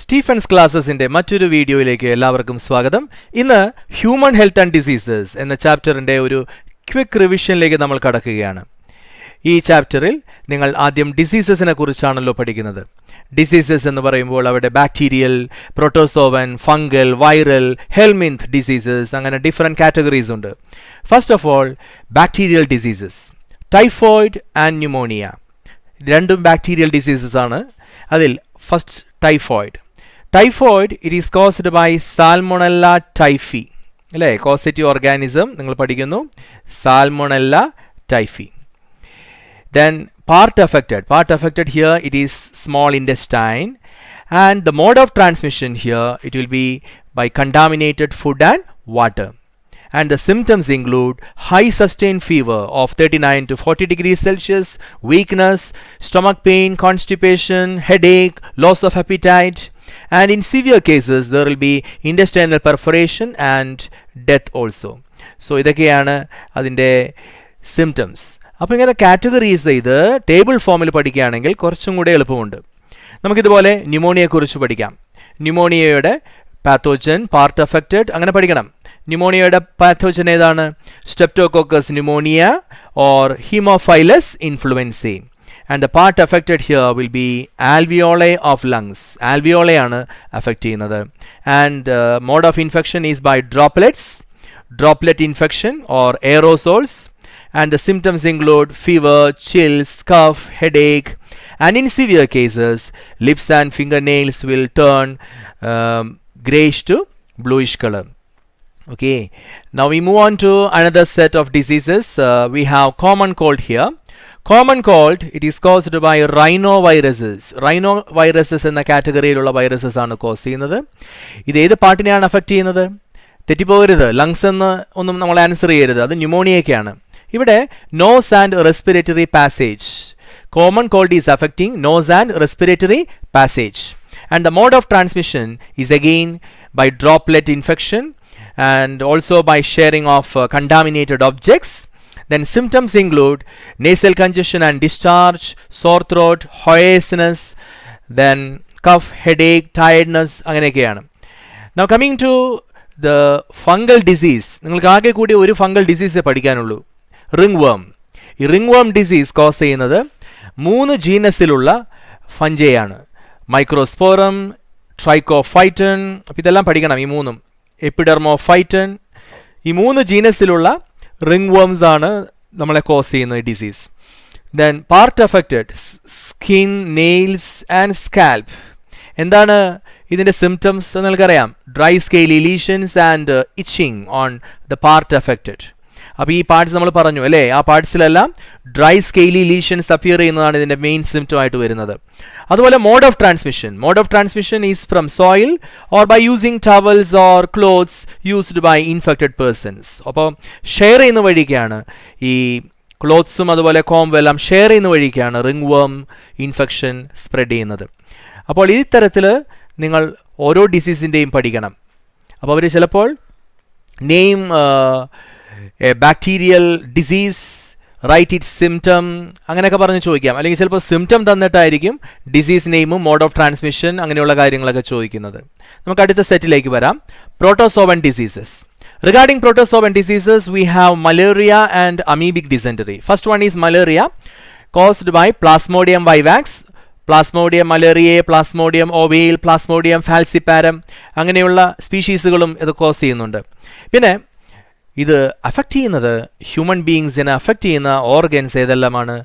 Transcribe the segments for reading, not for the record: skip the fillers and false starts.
Stephen's ക്ലാസ്സസിൻ്റെ മറ്റൊരു വീഡിയോയിലേക്ക് എല്ലാവർക്കും സ്വാഗതം. ഇന്ന് ഹ്യൂമൻ ഹെൽത്ത് ആൻഡ് ഡിസീസസ് എന്ന ചാപ്റ്ററിൻ്റെ ഒരു ക്വിക്ക് റിവിഷനിലേക്ക് നമ്മൾ കടക്കുകയാണ്. ഈ ചാപ്റ്ററിൽ നിങ്ങൾ ആദ്യം ഡിസീസസിനെ കുറിച്ചാണല്ലോ പഠിക്കുന്നത്. ഡിസീസസ് എന്ന് പറയുമ്പോൾ അവിടെ bacterial, protozoan, fungal, viral, helminth diseases, അങ്ങനെ ഡിഫറെൻറ്റ് കാറ്റഗറീസ് ഉണ്ട്. First of all bacterial diseases, typhoid and pneumonia. രണ്ടും ബാക്ടീരിയൽ ഡിസീസസ് ആണ്. അതിൽ first typhoid. Typhoid it is caused by salmonella typhi, അല്ലേ? കോസറ്റീവ് ഓർഗാനിസം നിങ്ങൾ പഠിക്കുന്നു, salmonella typhi. Then part affected here it is small intestine, and the mode of transmission here it will be by contaminated food and water, and the symptoms include high sustained fever of 39 to 40 degrees Celsius, weakness, stomach pain, constipation, headache, loss of appetite, and in severe cases there will be intestinal perforation and death also. So ഇതൊക്കെയാണ് അതിൻ്റെ symptoms. അപ്പോൾ ഇങ്ങനെ categories ചെയ്ത് table ഫോമിൽ പഠിക്കുകയാണെങ്കിൽ കുറച്ചും കൂടെ എളുപ്പമുണ്ട്. നമുക്കിതുപോലെ ന്യൂമോണിയയെക്കുറിച്ച് പഠിക്കാം. ന്യൂമോണിയയുടെ പാത്തോജൻ, പാർട്ട് അഫക്റ്റഡ്, അങ്ങനെ പഠിക്കണം. ന്യൂമോണിയയുടെ പാത്തോജൻ ഏതാണ്? Streptococcus pneumoniae or haemophilus influenzae. And the part affected here will be alveoli of lungs. ആൽവിയോളെയാണ് അഫക്റ്റ് ചെയ്യുന്നത്. And mode of infection is by droplet infection or aerosols. And the symptoms include fever, chills, cough, headache, and in severe cases lips and fingernails will turn grayish to bluish color. Okay, now we move on to another set of diseases. We have common cold here. Common cold it is caused by rhinoviruses. Rhinoviruses എന്ന കാറ്റഗറിയിലുള്ള viruses ആണ് cos ചെയ്യുന്നത്. ഇത് ഏത് പാർട്ടിനെയാണ് affect ചെയ്യുന്നത്? തെറ്റിപ്പോകരുത്, lungs എന്ന് ഒന്നും നമ്മൾ answer ചെയ്യരുത്, അത് ന്യൂമോണിയയ്ക്കാണ്. ഇവിടെ nose and respiratory passage. Common cold is affecting nose and respiratory passage, and the mode of transmission is again by droplet infection and also by sharing of contaminated objects. Then symptoms include nasal congestion and discharge, sore throat, hoarseness, then cough, headache, tiredness, അങ്ങനെയൊക്കെയാണ്. Now coming to the fungal disease, നിങ്ങൾക്ക് ആകെ കൂടി ഒരു fungal ഡിസീസേ പഠിക്കാനുള്ളൂ, ring വേം. ഈ ring വേം disease cause ചെയ്യുന്നത് 3 ജീനസിലുള്ള ഫഞ്ചയാണ്. Microsporum, ട്രൈക്കോഫൈറ്റൻ, അപ്പോൾ ഇതെല്ലാം പഠിക്കണം. ഈ 3 എപ്പിഡെർമോഫൈറ്റൻ, ഈ 3 ജീനസിലുള്ള റിംഗ് വേംസ് ആണ് നമ്മളെ കോസ് ചെയ്യുന്ന disease. Then part affected skin, nails and scalp. എന്താണ് ഇതിൻ്റെ സിംറ്റംസ് നിങ്ങൾക്കറിയാം? Dry scaly lesions and itching on the part affected. അപ്പോൾ ഈ പാർട്സ് നമ്മൾ പറഞ്ഞു അല്ലേ, ആ പാർട്സിലെല്ലാം ഡ്രൈ സ്കെയിലി ലീഷൻസ് അപ്പിയർ ചെയ്യുന്നതാണ് ഇതിൻ്റെ മെയിൻ സിംറ്റം ആയിട്ട് വരുന്നത്. അതുപോലെ mode of transmission is from soil or by using towels or clothes used by infected persons. അപ്പോൾ ഷെയർ ചെയ്യുന്ന വഴിക്കാണ് ഈ ക്ലോത്ത്സും അതുപോലെ കോംബും എല്ലാം ഷെയർ ചെയ്യുന്ന വഴിക്കാണ് റിംഗ് വേം ഇൻഫെക്ഷൻ സ്പ്രെഡ് ചെയ്യുന്നത്. അപ്പോൾ ഈ തരത്തിൽ നിങ്ങൾ ഓരോ ഡിസീസിൻ്റെയും പഠിക്കണം. അപ്പോൾ അവർ ചിലപ്പോൾ name a bacterial disease, right its symptom, അങ്ങനെയൊക്കെ പറഞ്ഞ് ചോദിക്കാം. അല്ലെങ്കിൽ ചിലപ്പോൾ സിംറ്റം തന്നിട്ടായിരിക്കും ഡിസീസ് നെയിമും മോഡ് ഓഫ് ട്രാൻസ്മിഷൻ അങ്ങനെയുള്ള കാര്യങ്ങളൊക്കെ ചോദിക്കുന്നത്. നമുക്ക് അടുത്ത സെറ്റിലേക്ക് വരാം. Protozoan diseases. Regarding protozoan diseases, we have malaria and amoebic dysentery. First one is malaria, caused by Plasmodium vivax, Plasmodium malariae, Plasmodium ovale, Plasmodium falciparum, അങ്ങനെയുള്ള സ്പീഷീസുകളും ഇത് കോസ് ചെയ്യുന്നുണ്ട്. പിന്നെ ഇത് അഫക്റ്റ് ചെയ്യുന്നത് ഹ്യൂമൻ ബീയിങ്സിനെ അഫക്റ്റ് ചെയ്യുന്ന ഓർഗൻസ് ഏതെല്ലാമാണ്?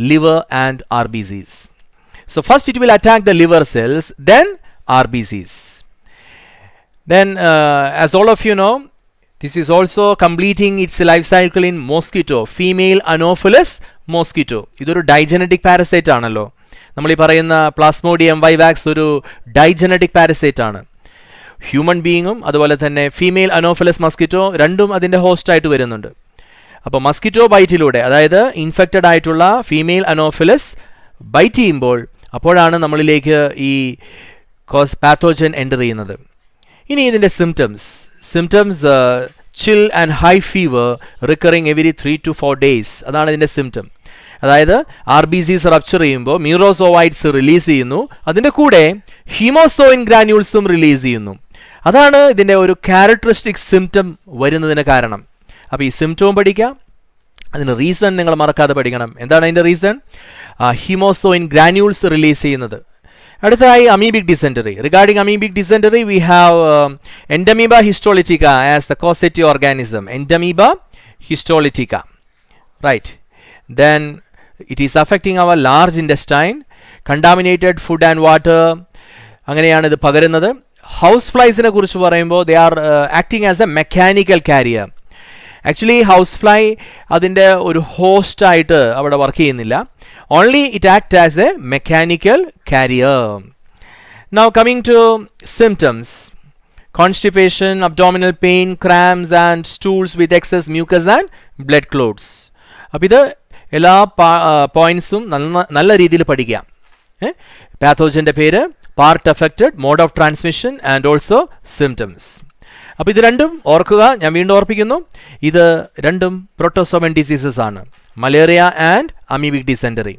Liver and RBCs. So first it will attack the liver cells, then RBCs. Then as all of you know, this is also completing its life cycle in mosquito, female Anopheles mosquito. ഇതൊരു digenetic parasite ആണല്ലോ. നമ്മൾ ഈ പറയുന്ന Plasmodium vivax ഒരു digenetic parasite ആണ്. Human ബീയിങ്ങും അതുപോലെ തന്നെ female anopheles mosquito രണ്ടും അതിൻ്റെ ഹോസ്റ്റായിട്ട് വരുന്നുണ്ട്. അപ്പോൾ മസ്കിറ്റോ ബൈറ്റിലൂടെ, അതായത് ഇൻഫെക്റ്റഡ് ആയിട്ടുള്ള ഫീമെയിൽ അനോഫിലസ് ബൈറ്റ് ചെയ്യുമ്പോൾ അപ്പോഴാണ് നമ്മളിലേക്ക് ഈ പാത്തോജൻ എൻ്റർ ചെയ്യുന്നത്. ഇനി ഇതിൻ്റെ symptoms chill and high fever recurring every 3 to 4 days. അതാണ് ഇതിൻ്റെ സിംറ്റം. അതായത് RBCs റപ്ചർ ചെയ്യുമ്പോൾ മ്യൂറോസോവൈറ്റ്സ് റിലീസ് ചെയ്യുന്നു, അതിൻ്റെ കൂടെ ഹീമോസോയിൻ ഗ്രാന്യൂൾസും റിലീസ് ചെയ്യുന്നു. അതാണ് ഇതിൻ്റെ ഒരു ക്യാരക്ടറിസ്റ്റിക് സിംറ്റം വരുന്നതിന് കാരണം. അപ്പോൾ ഈ സിംറ്റവും പഠിക്കാം, അതിന് റീസൺ നിങ്ങൾ മറക്കാതെ പഠിക്കണം. എന്താണ് അതിൻ്റെ റീസൺ? ഹീമോസോയിൻ ഗ്രാന്യൂൾസ് റിലീസ് ചെയ്യുന്നത്. അടുത്തതായി amoebic dysentery. Regarding amoebic dysentery we have entamoeba histolytica as the causative organism. Entamoeba histolytica, right. Then it is affecting our large intestine. Contaminated food and water, അങ്ങനെയാണ് ഇത് പകരുന്നത്. ഹൗസ് ഫ്ലൈസിനെ കുറിച്ച് പറയുമ്പോൾ they are acting as a mechanical carrier. Actually house fly അതിൻ്റെ ഒരു ഹോസ്റ്റായിട്ട് അവിടെ work ചെയ്യുന്നില്ല. Only it acts as a mechanical carrier. Now coming to symptoms: constipation, abdominal pain, cramps and stools with excess mucus and blood clots. അപ്പോൾ ഇത് എല്ലാ പോയിന്റ്സും നല്ല രീതിയിൽ പഠിക്കാം. പാത്തോജൻ്റെ പേര്, part affected, mode of transmission and also symptoms. അപ്പോൾ ഇത് രണ്ടും ഓർക്കുക, ഞാൻ വീണ്ടും ഓർപ്പിക്കുന്നു, ഇത് രണ്ടും പ്രോട്ടോസോമൻ ഡിസീസസ് ആണ്, malaria and amoebic dysentery.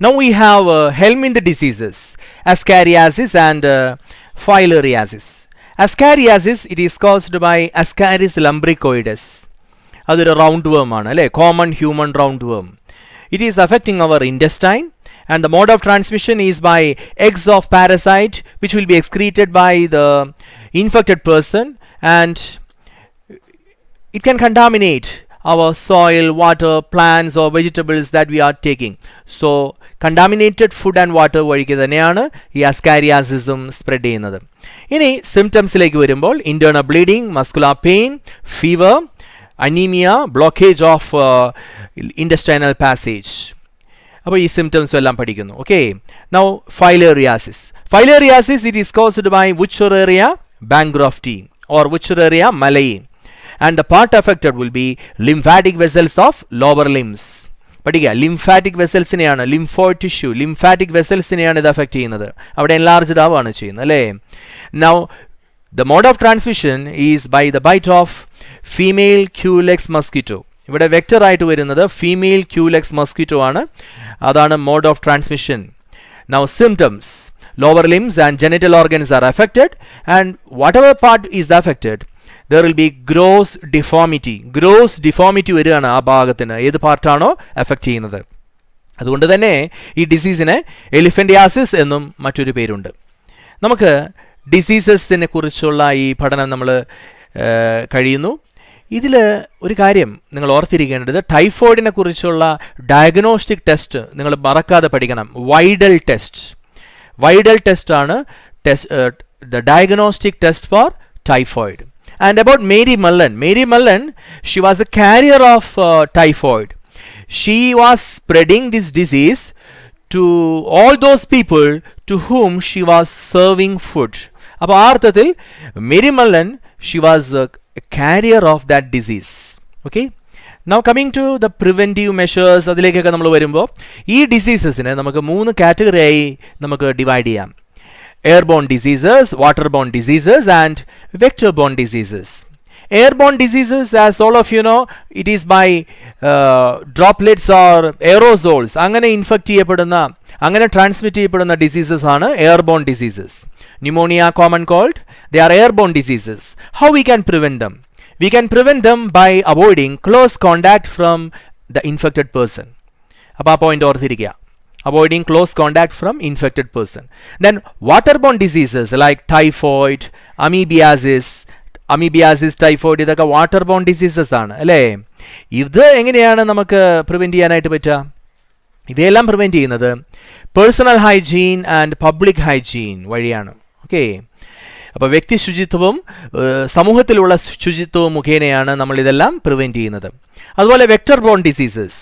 Now we have Helminthic diseases, Ascariasis and Filariasis. Ascariasis, it is caused by Ascaris lumbricoides. അതൊരു റൗണ്ട് വേം ആണ് അല്ലേ, കോമൺ ഹ്യൂമൻ റൗണ്ട് വേം. It is affecting our intestine, and the mode of transmission is by eggs of parasite which will be excreted by the infected person, and it can contaminate our soil, water, plants or vegetables that we are taking. So contaminated food and water വഴിക്ക് തന്നെയാണ് ഈ അസ്കാരിയാസിസം spread ചെയ്യുന്നത്. ഇനി സിംറ്റംസിലേക്ക് വരുമ്പോൾ internal bleeding, muscular pain, fever, anaemia, blockage of intestinal passage. അപ്പോൾ ഈ സിംറ്റംസും എല്ലാം പഠിക്കുന്നു. Okay, now filariasis. Filariasis it is caused by Wuchereria bancrofti or Wuchereria malayi, and the part affected will be lymphatic vessels of lower limbs. പഠിക്കുക, lymphatic വെസൽസിനെയാണ്, lymphoid tissue, lymphatic വെസൽസിനെയാണ് ഇത് affect ചെയ്യുന്നത്. അവിടെ എൻലാർജ്ഡ് ആവുകയാണ് ചെയ്യുന്നത് അല്ലേ. Now the mode of transmission is by the bite of female culex mosquito. ഇവിടെ വെക്ടർ ആയിട്ട് വരുന്നത് ഫീമെയിൽ ക്യൂലെക്സ് മസ്കിറ്റോ ആണ്, അതാണ് mode of transmission. Now symptoms: lower limbs and genital organs are affected, and whatever part is affected there will be gross deformity. gross deformity വരികയാണ് ആ ഭാഗത്തിന്, ഏത് പാർട്ടാണോ effect ചെയ്യുന്നത്. അതുകൊണ്ട് തന്നെ ഈ ഡിസീസിന് എലിഫന്റിയാസിസ് എന്നും മറ്റൊരു പേരുണ്ട്. നമുക്ക് ഡിസീസസിനെ കുറിച്ചുള്ള ഈ പഠനം നമ്മൾ കഴിയുന്നു. ഇതിൽ ഒരു കാര്യം നിങ്ങൾ ഓർത്തിരിക്കേണ്ടത്, ടൈഫോയിഡിനെ കുറിച്ചുള്ള ഡയഗ്നോസ്റ്റിക് ടെസ്റ്റ് നിങ്ങൾ മറക്കാതെ പഠിക്കണം. Widal test. Vidal test ആണ് the diagnostic test for typhoid. And about Mary Mullen, she was a carrier of typhoid. She was spreading this disease to all those people to whom she was serving food. അപ്പോൾ ആ അർത്ഥത്തിൽ Mary മല്ലൻ she was a carrier of that disease. Okay, now coming to the preventive measures, അതിലേക്കൊക്കെ നമ്മൾ വരുമ്പോൾ ഈ ഡിസീസസിനെ നമുക്ക് 3 കാറ്റഗറിയായി നമുക്ക് divide ചെയ്യാം. Airborne diseases, waterborne diseases and vectorborne diseases. Airborne diseases, as all of you know, it is by droplets or aerosols. അങ്ങനെ infect ചെയ്യപ്പെടുന്ന, അങ്ങനെ ട്രാൻസ്മിറ്റ് ചെയ്യപ്പെടുന്ന ഡിസീസസ് ആണ് airborne diseases. Pneumonia, common cold, they are airborne diseases. How we can prevent them? We can prevent them by avoiding close contact from the infected person. അപ്പോൾ ആ point ഓർത്തിരിക്കുക, avoiding close contact from infected person. Then waterborne diseases like typhoid, amoebiasis, typhoid, ഇതൊക്കെ waterborne diseases ആണ് അല്ലേ. ഇത് എങ്ങനെയാണ് നമുക്ക് prevent ചെയ്യാനായിട്ട് പറ്റുക? ഇവയെല്ലാം പ്രിവെന്റ് ചെയ്യുന്നത് personal hygiene and public hygiene വഴിയാണ്. ഓക്കെ, അപ്പോൾ വ്യക്തി ശുചിത്വവും സമൂഹത്തിലുള്ള ശുചിത്വവും മുഖേനയാണ് നമ്മൾ ഇതെല്ലാം പ്രിവെന്റ് ചെയ്യുന്നത്. അതുപോലെ vector bone diseases,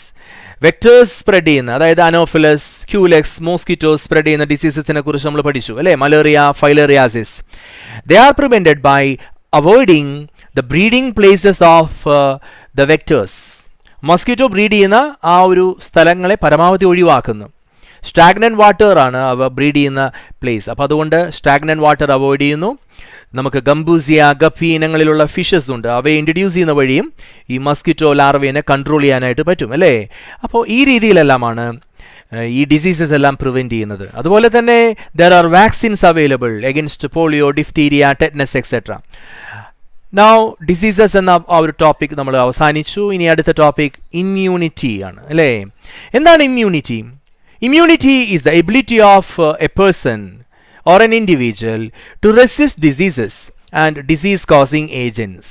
vectors spread ചെയ്യുന്ന, അതായത് അനോഫിലസ്, ക്യൂലെക്സ്, മോസ്കിറ്റോസ് സ്പ്രെഡ് ചെയ്യുന്ന ഡിസീസസിനെ കുറിച്ച് നമ്മൾ പഠിച്ചു അല്ലേ. Malaria, filariasis. They are prevented by avoiding the breeding places of the vectors. Mosquito breed ചെയ്യുന്ന ആ ഒരു സ്ഥലങ്ങളെ പരമാവധി ഒഴിവാക്കുന്നു. സ്റ്റാഗ്നന്റ് വാട്ടർ ആണ് അവ ബ്രീഡ് ചെയ്യുന്ന പ്ലേസ്. അപ്പോൾ അതുകൊണ്ട് സ്റ്റാഗ്നന്റ് വാട്ടർ അവോയ്ഡ് ചെയ്യുന്നു. നമുക്ക് ഗംബൂസിയ, ഗപ്പി ഇനങ്ങളിലുള്ള ഫിഷസ് ഉണ്ട്. അവയെ ഇൻട്രൊഡ്യൂസ് ചെയ്യുന്ന വഴിയും ഈ മസ്കിറ്റോ ലാർവേനെ കൺട്രോൾ ചെയ്യാനായിട്ട് പറ്റും അല്ലേ. അപ്പോൾ ഈ രീതിയിലെല്ലാമാണ് ഈ ഡിസീസസ് എല്ലാം പ്രിവെൻറ്റ് ചെയ്യുന്നത്. അതുപോലെ തന്നെ there are vaccines available against polio, diphtheria, tetanus etcetera. Now diseases എന്ന ആ ഒരു ടോപ്പിക് നമ്മൾ അവസാനിച്ചു. ഇനി അടുത്ത ടോപ്പിക് ഇമ്മ്യൂണിറ്റി ആണ് അല്ലേ. എന്താണ് immunity? Immunity is the ability of a person or an individual to resist diseases and disease causing agents,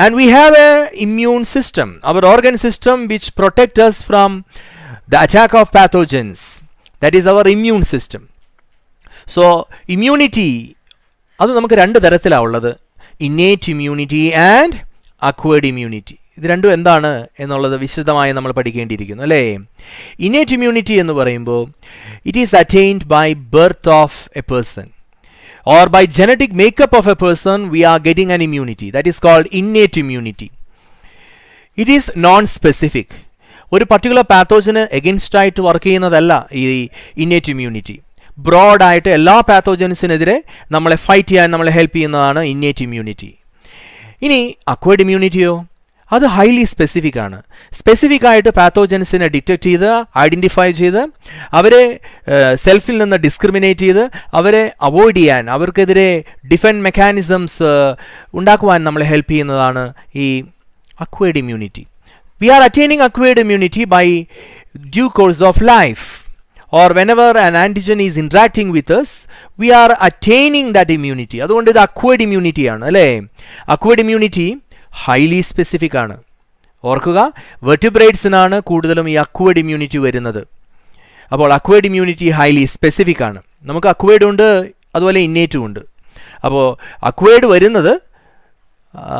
and we have a immune system, our organ system, which protect us from the attack of pathogens. That is our immune system. So immunity adu namukku rendu tharathila ullathu, innate immunity and acquired immunity. ഇത് രണ്ടും എന്താണ് എന്നുള്ളത് വിശദമായി നമ്മൾ പഠിക്കേണ്ടിയിരിക്കുന്നു അല്ലേ. Innate immunity എന്ന് പറയുമ്പോൾ it is attained by birth of a person or by genetic makeup of a person we are getting an immunity. That is called innate immunity. It is non specific. ഒരു particular പാത്തോജന് against ആയിട്ട് work ചെയ്യുന്നതല്ല ഈ innate immunity. ബ്രോഡായിട്ട് എല്ലാ പാത്തോജൻസിനെതിരെ നമ്മളെ fight ചെയ്യാൻ നമ്മളെ help ചെയ്യുന്നതാണ് ഇന്നേറ്റ് ഇമ്മ്യൂണിറ്റി. ഇനി അക്വയർഡ് ഇമ്മ്യൂണിറ്റിയോ? അത് ഹൈലി സ്പെസിഫിക് ആണ്. സ്പെസിഫിക് ആയിട്ട് പാത്തോജൻസിനെ ഡിറ്റക്ട് ചെയ്ത് ഐഡൻറ്റിഫൈ ചെയ്ത് അവരെ സെൽഫിൽ നിന്ന് ഡിസ്ക്രിമിനേറ്റ് ചെയ്ത് അവരെ അവോയ്ഡ് ചെയ്യാൻ, അവർക്കെതിരെ ഡിഫെൻസ് മെക്കാനിസംസ് ഉണ്ടാക്കുവാൻ നമ്മളെ ഹെൽപ്പ് ചെയ്യുന്നതാണ് ഈ acquired immunity. We are attaining acquired immunity by due course of life or whenever an antigen is interacting with us, we are attaining that immunity. അതുകൊണ്ട് ഇത് അക്വയർഡ് ഇമ്മ്യൂണിറ്റി ആണ് അല്ലേ. അക്വയർഡ് ഇമ്മ്യൂണിറ്റി ഹൈലി സ്പെസിഫിക് ആണ്. ഓർക്കുക, വെർട്ടിബ്രേറ്റ്സിനാണ് കൂടുതലും ഈ acquired immunity വരുന്നത്. അപ്പോൾ അക്വയർഡ് ഇമ്മ്യൂണിറ്റി ഹൈലി സ്പെസിഫിക് ആണ്. നമുക്ക് അക്വയർഡ് ഉണ്ട്, അതുപോലെ ഇന്നേറ്റും ഉണ്ട്. അപ്പോൾ അക്വയർഡ് വരുന്നത്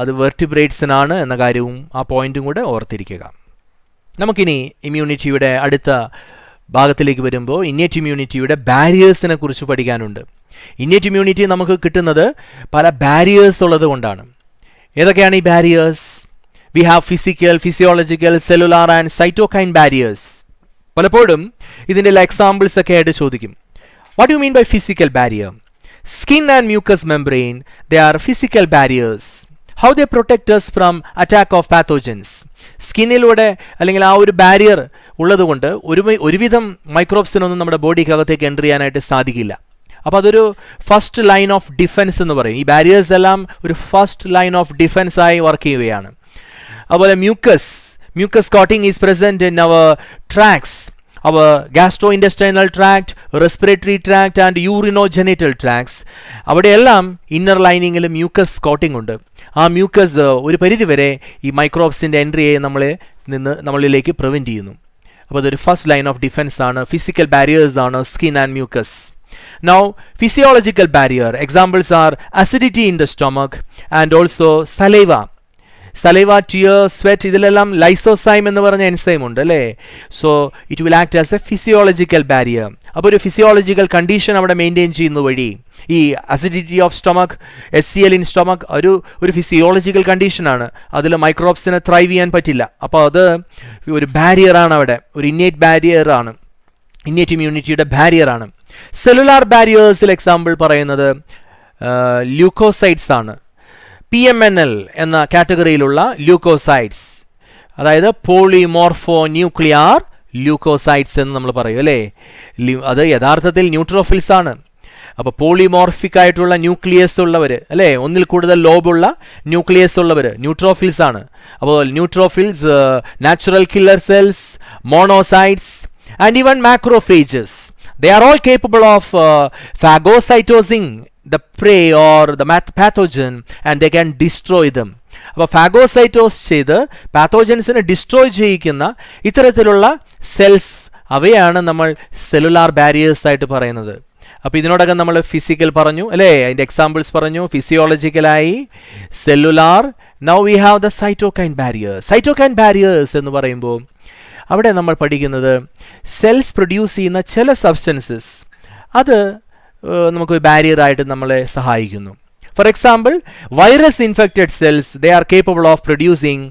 അത് വെർട്ടിബ്രേറ്റ്സിനാണ് എന്ന കാര്യവും ആ പോയിന്റും കൂടെ ഓർത്തിരിക്കുക. നമുക്കിനി ഇമ്മ്യൂണിറ്റിയുടെ അടുത്ത ഭാഗത്തിലേക്ക് വരുമ്പോൾ ഇന്നേറ്റ് ഇമ്മ്യൂണിറ്റിയുടെ ബാരിയേഴ്സിനെ കുറിച്ച് പഠിക്കാനുണ്ട്. ഇന്നേറ്റ് ഇമ്മ്യൂണിറ്റി നമുക്ക് കിട്ടുന്നത് പല ബാരിയേഴ്സ് ഉള്ളത് കൊണ്ടാണ്. ഏതൊക്കെയാണ് ഈ barriers? We have physical, physiological, cellular and cytokine barriers. പലപ്പോഴും ഇതിൻ്റെ എക്സാമ്പിൾസ് ഒക്കെ ആയിട്ട് ചോദിക്കും. What you mean by physical barrier? Skin and mucus membrane, they are physical barriers. How they protect us from attack of pathogens? സ്കിന്നിലൂടെ അല്ലെങ്കിൽ ആ ഒരു barrier ഉള്ളതുകൊണ്ട് ഒരുവിധം മൈക്രോബ്സിനൊന്നും നമ്മുടെ ബോഡിക്കകത്തേക്ക് എൻ്റർ ചെയ്യാനായിട്ട് സാധിക്കില്ല. അപ്പോൾ അതൊരു ഫസ്റ്റ് ലൈൻ ഓഫ് ഡിഫെൻസ് എന്ന് പറയും. ഈ ബാരിയേഴ്സ് എല്ലാം ഒരു ഫസ്റ്റ് ലൈൻ ഓഫ് ഡിഫെൻസ് ആയി വർക്ക് ചെയ്യുകയാണ്. അതുപോലെ mucus coating is present in our tracts, our gastrointestinal tract, respiratory tract and urinogenital tracts. അവിടെയെല്ലാം ഇന്നർ ലൈനിങ്ങിൽ മ്യൂക്കസ് കോട്ടിംഗ് ഉണ്ട്. ആ മ്യൂക്കസ് ഒരു പരിധിവരെ ഈ മൈക്രോബ്സിൻ്റെ എൻട്രിയെ നമ്മളിലേക്ക് പ്രിവെൻറ്റ് ചെയ്യുന്നു. അപ്പോൾ അതൊരു ഫസ്റ്റ് ലൈൻ ഓഫ് ഡിഫെൻസ് ആണ്. ഫിസിക്കൽ ബാരിയേഴ്സ് ആണ് skin and mucus. Now physiological barrier examples are acidity in the stomach and also saliva, tear, sweat. ഇതിലെല്ലാം ലൈസോസൈം എന്ന് പറഞ്ഞ എൻസൈം ഉണ്ട് അല്ലേ. So it will act as A physiological barrier. അപ്പോൾ ഒരു physiological condition അവിടെ maintain ചെയ്യുന്ന വഴി ഈ acidity of stomach, HCl in stomach ഒരു ഫിസിയോളജിക്കൽ കണ്ടീഷനാണ്. അതിൽ മൈക്രോബ്സിനെ ത്രൈവ് ചെയ്യാൻ പറ്റില്ല. അപ്പോൾ അത് ഒരു ബാരിയറാണ്, അവിടെ ഒരു ഇന്നേറ്റ് ബാരിയറാണ്, ഇന്നേറ്റ് ഇമ്മ്യൂണിറ്റിയുടെ ബാരിയറാണ്. സെല്ലുലാർ ബാരിയേഴ്സിൽ എക്സാമ്പിൾ പറയുന്നത് ല്യൂക്കോസൈറ്റ്സ് ആണ്. PMNL എന്ന കാറ്റഗറിയിലുള്ള ല്യൂക്കോസൈറ്റ്സ്, അതായത് പോളിമോർഫോ ന്യൂക്ലിയർ ല്യൂക്കോസൈറ്റ്സ് എന്ന് നമ്മൾ പറയും അല്ലേ. അത് യഥാർത്ഥത്തിൽ ന്യൂട്രോഫിൽസ് ആണ്. അപ്പോൾ പോളിമോർഫിക് ആയിട്ടുള്ള ന്യൂക്ലിയസ് ഉള്ളവർ അല്ലേ, ഒന്നിൽ കൂടുതൽ ലോബുള്ള ന്യൂക്ലിയസ് ഉള്ളവർ ന്യൂട്രോഫിൽസ് ആണ്. അപ്പോൾ neutrophils, natural killer cells, monocytes and even macrophages, they are all capable of phagocytosing the prey or the pathogen and they can destroy them. അപ്പോൾ ഫാഗോസൈറ്റോസ് ചെയ്ത് പാത്തോജൻസിനെ ഡിസ്ട്രോയ് ചെയ്യിക്കുന്ന ഇത്തരത്തിലുള്ള സെൽസ്, അവയാണ് നമ്മൾ സെല്ലുലാർ ബാരിയേഴ്സ് ആയിട്ട് പറയുന്നത്. അപ്പോൾ ഇതിനോടകം നമ്മൾ ഫിസിക്കൽ പറഞ്ഞു അല്ലേ, അതിൻ്റെ എക്സാമ്പിൾസ് പറഞ്ഞു. ഫിസിയോളജിക്കലായി cellular. Now we have the cytokine barriers. Cytokine barriers എന്ന് പറയുമ്പോൾ അവിടെ നമ്മൾ പഠിക്കുന്നത് സെൽസ് പ്രൊഡ്യൂസ് ചെയ്യുന്ന ചില സബ്സ്റ്റൻസസ്, അത് നമുക്ക് ബാരിയറായിട്ട് നമ്മളെ സഹായിക്കുന്നു. For example, virus infected cells, they are capable of producing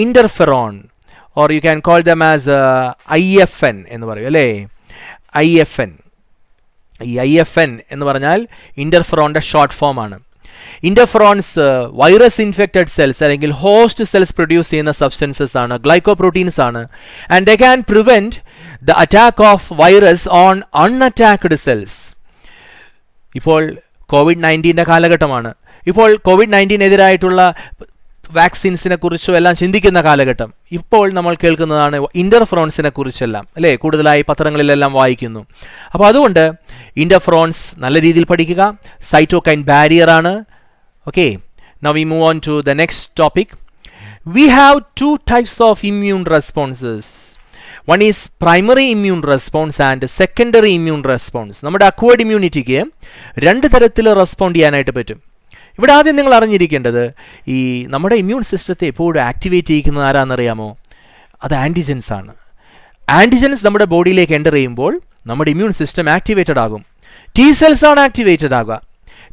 interferon or you can call them as IFN എന്ന് പറയും അല്ലേ. IFN, ഈ IFN എന്ന് പറഞ്ഞാൽ ഇൻ്റർഫെറോണിൻ്റെ ഷോർട്ട് ഫോം ആണ്. ഇൻറ്റർഫ്രോൺസ് വൈറസ് ഇൻഫെക്റ്റഡ് സെൽസ് അല്ലെങ്കിൽ ഹോസ്റ്റ് സെൽസ് പ്രൊഡ്യൂസ് ചെയ്യുന്ന സബ്സ്റ്റൻസസ് ആണ്, ഗ്ലൈക്കോപ്രോട്ടീൻസ് ആണ്. And they can prevent the attack of virus on unattacked cells. ഇപ്പോൾ COVID-19 കാലഘട്ടമാണ്. ഇപ്പോൾ COVID-19-എതിരായിട്ടുള്ള വാക്സിൻസിനെ കുറിച്ചും എല്ലാം ചിന്തിക്കുന്ന കാലഘട്ടം. ഇപ്പോൾ നമ്മൾ കേൾക്കുന്നതാണ് ഇൻ്റർഫ്രോൺസിനെ കുറിച്ചെല്ലാം, അല്ലേ? കൂടുതലായി പത്രങ്ങളിലെല്ലാം വായിക്കുന്നു. അപ്പോൾ അതുകൊണ്ട് ഇൻ്റർഫ്രോൺസ് നല്ല രീതിയിൽ പഠിക്കുക. സൈറ്റോകൈൻ ബാരിയർ ആണ്. Okay, now we move on to the next topic. We have 2 types of immune responses. One is primary immune response and secondary immune response. നമ്മുടെ അക്വേർഡ് ഇമ്മ്യൂണിറ്റിക്ക് 2 തരത്തിൽ റെസ്പോണ്ട് ചെയ്യാനായിട്ട് പറ്റും. ഇവിടെ ആദ്യം നിങ്ങൾ അറിഞ്ഞിരിക്കേണ്ടത്, ഈ നമ്മുടെ ഇമ്മ്യൂൺ സിസ്റ്റത്തെ എപ്പോഴും ആക്ടിവേറ്റ് ചെയ്യിക്കുന്നത് ആരാണെന്നറിയാമോ? അത് ആൻറ്റിജൻസ് ആണ്. ആൻറ്റിജൻസ് നമ്മുടെ ബോഡിയിലേക്ക് എൻ്റർ ചെയ്യുമ്പോൾ നമ്മുടെ ഇമ്മ്യൂൺ സിസ്റ്റം ആക്ടിവേറ്റഡ് ആകും. ടി സെൽസ് ആണ് ആക്ടിവേറ്റഡ് ആകുക.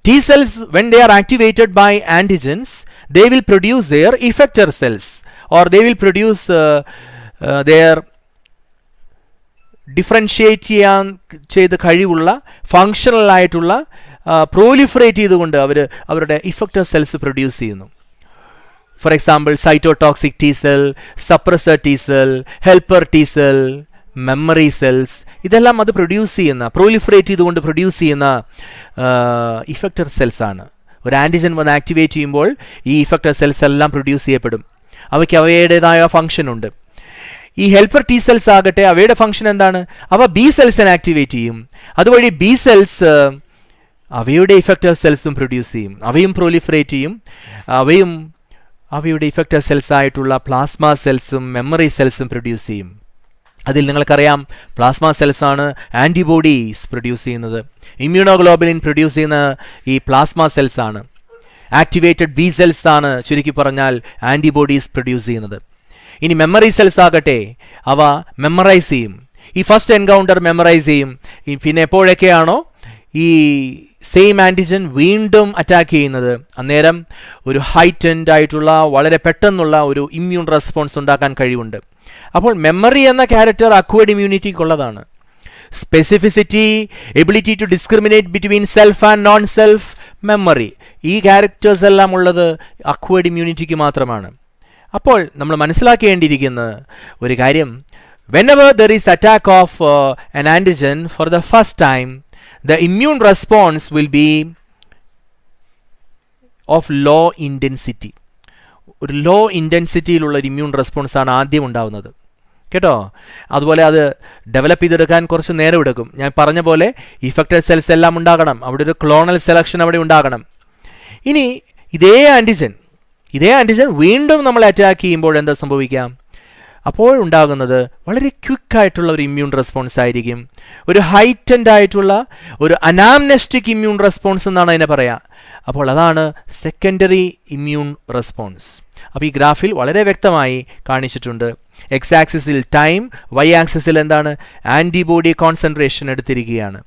T cells when they are activated by antigens, they will produce their effector cells or they will produce their differentiate ചെയ്യാൻ ചെയ്ത് കഴിവുള്ള ഫങ്ഷണൽ ആയിട്ടുള്ള പ്രോലിഫറേറ്റ് ചെയ്തുകൊണ്ട് അവരുടെ ഇഫക്റ്റർ സെൽസ് പ്രൊഡ്യൂസ് ചെയ്യുന്നു. For example cytotoxic T cell, suppressor T cell, helper T cell, memory cells, ഇതെല്ലാം അത് produce ചെയ്യുന്ന, പ്രോലിഫറേറ്റ് ചെയ്തുകൊണ്ട് പ്രൊഡ്യൂസ് ചെയ്യുന്ന ഇഫക്റ്റർ സെൽസ് ആണ്. ഒരു ആൻറ്റിജൻ വന്ന് ആക്ടിവേറ്റ് ചെയ്യുമ്പോൾ ഈ ഇഫക്റ്റർ സെൽസ് എല്ലാം പ്രൊഡ്യൂസ് ചെയ്യപ്പെടും. അവയ്ക്ക് അവയുടേതായ ഫംഗ്ഷൻ ഉണ്ട്. ഈ ഹെൽപ്പർ ടി സെൽസ് ആകട്ടെ, അവയുടെ ഫംഗ്ഷൻ എന്താണ്? അവ ബി സെൽസിനെ ആക്ടിവേറ്റ് ചെയ്യും. അതുവഴി ബി സെൽസ് അവയുടെ ഇഫക്റ്റർ സെൽസും പ്രൊഡ്യൂസ് ചെയ്യും. അവയും പ്രോലിഫറേറ്റ് ചെയ്യും. അവയും അവയുടെ ഇഫക്റ്റർ സെൽസ് ആയിട്ടുള്ള പ്ലാസ്മ സെൽസും മെമ്മറി സെൽസും പ്രൊഡ്യൂസ് ചെയ്യും. അതിൽ നിങ്ങൾക്കറിയാം, പ്ലാസ്മ സെൽസ് ആണ് ആൻറ്റിബോഡീസ് പ്രൊഡ്യൂസ് ചെയ്യുന്നത്. ഇമ്മ്യൂണോഗ്ലോബുലിൻ പ്രൊഡ്യൂസ് ചെയ്യുന്ന ഈ പ്ലാസ്മ സെൽസ് ആണ്. ആക്ടിവേറ്റഡ് ബി സെൽസ് ആണ് ചുരുക്കി പറഞ്ഞാൽ ആൻറ്റിബോഡീസ് പ്രൊഡ്യൂസ് ചെയ്യുന്നത്. ഇനി മെമ്മറി സെൽസ് ആകട്ടെ, അവ മെമ്മറൈസ് ചെയ്യും. ഈ ഫസ്റ്റ് എൻകൗണ്ടർ മെമ്മറൈസ് ചെയ്യും. പിന്നെ എപ്പോഴൊക്കെയാണോ ഈ സെയിം ആൻറ്റിജൻ വീണ്ടും അറ്റാക്ക് ചെയ്യുന്നത്, അന്നേരം ഒരു ഹൈറ്റൻഡ് ആയിട്ടുള്ള വളരെ പെട്ടെന്നുള്ള ഒരു ഇമ്മ്യൂൺ റെസ്പോൺസ് ഉണ്ടാക്കാൻ കഴിവുണ്ട്. അപ്പോൾ മെമ്മറി എന്ന ക്യാരക്ടർ അക്വേർഡ് ഇമ്മ്യൂണിറ്റിക്കുള്ളതാണ്. Specificity, ability to discriminate between self and non self, memory, ഈ ക്യാരക്ടേഴ്സ് എല്ലാം ഉള്ളത് അക്വേർഡ് ഇമ്മ്യൂണിറ്റിക്ക് മാത്രമാണ്. അപ്പോൾ നമ്മൾ മനസ്സിലാക്കേണ്ടിയിരിക്കുന്ന ഒരു കാര്യം, whenever there is attack of an antigen for the first time, the immune response will be of low intensity. ഒരു law ഇൻറ്റൻസിറ്റിയിലുള്ള ഒരു ഇമ്മ്യൂൺ റെസ്പോൺസ് ആണ് ആദ്യം ഉണ്ടാവുന്നത്, കേട്ടോ. അതുപോലെ അത് ഡെവലപ്പ് ചെയ്തെടുക്കാൻ കുറച്ച് നേരം എടുക്കും. ഞാൻ പറഞ്ഞ പോലെ ഇഫക്റ്റഡ് സെൽസ് എല്ലാം ഉണ്ടാകണം. അവിടെ ഒരു ക്ലോണൽ സെലക്ഷൻ അവിടെ ഉണ്ടാകണം. ഇനി ഇതേ ആൻറ്റിജൻ വീണ്ടും നമ്മൾ അറ്റാക്ക് ചെയ്യുമ്പോൾ എന്താ സംഭവിക്കാം? അപ്പോഴുണ്ടാകുന്നത് വളരെ ക്വിക്കായിട്ടുള്ള ഒരു ഇമ്മ്യൂൺ റെസ്പോൺസ് ആയിരിക്കും. ഒരു ഹൈറ്റൻഡ് ആയിട്ടുള്ള ഒരു അനാംനെസ്റ്റിക് ഇമ്മ്യൂൺ റെസ്പോൺസ് എന്നാണ് അതിനെ പറയുക. അപ്പോൾ അതാണ് സെക്കൻഡറി ഇമ്മ്യൂൺ റെസ്പോൺസ്. അപ്പോൾ ഈ ഗ്രാഫിൽ വളരെ വ്യക്തമായി കാണിച്ചിട്ടുണ്ട്. എക്സ് ആക്സിസിൽ ടൈം, വൈ ആക്സിസിൽ എന്താണ്? ആൻറ്റിബോഡി കോൺസെൻട്രേഷൻ എടുത്തിരിക്കുകയാണ്.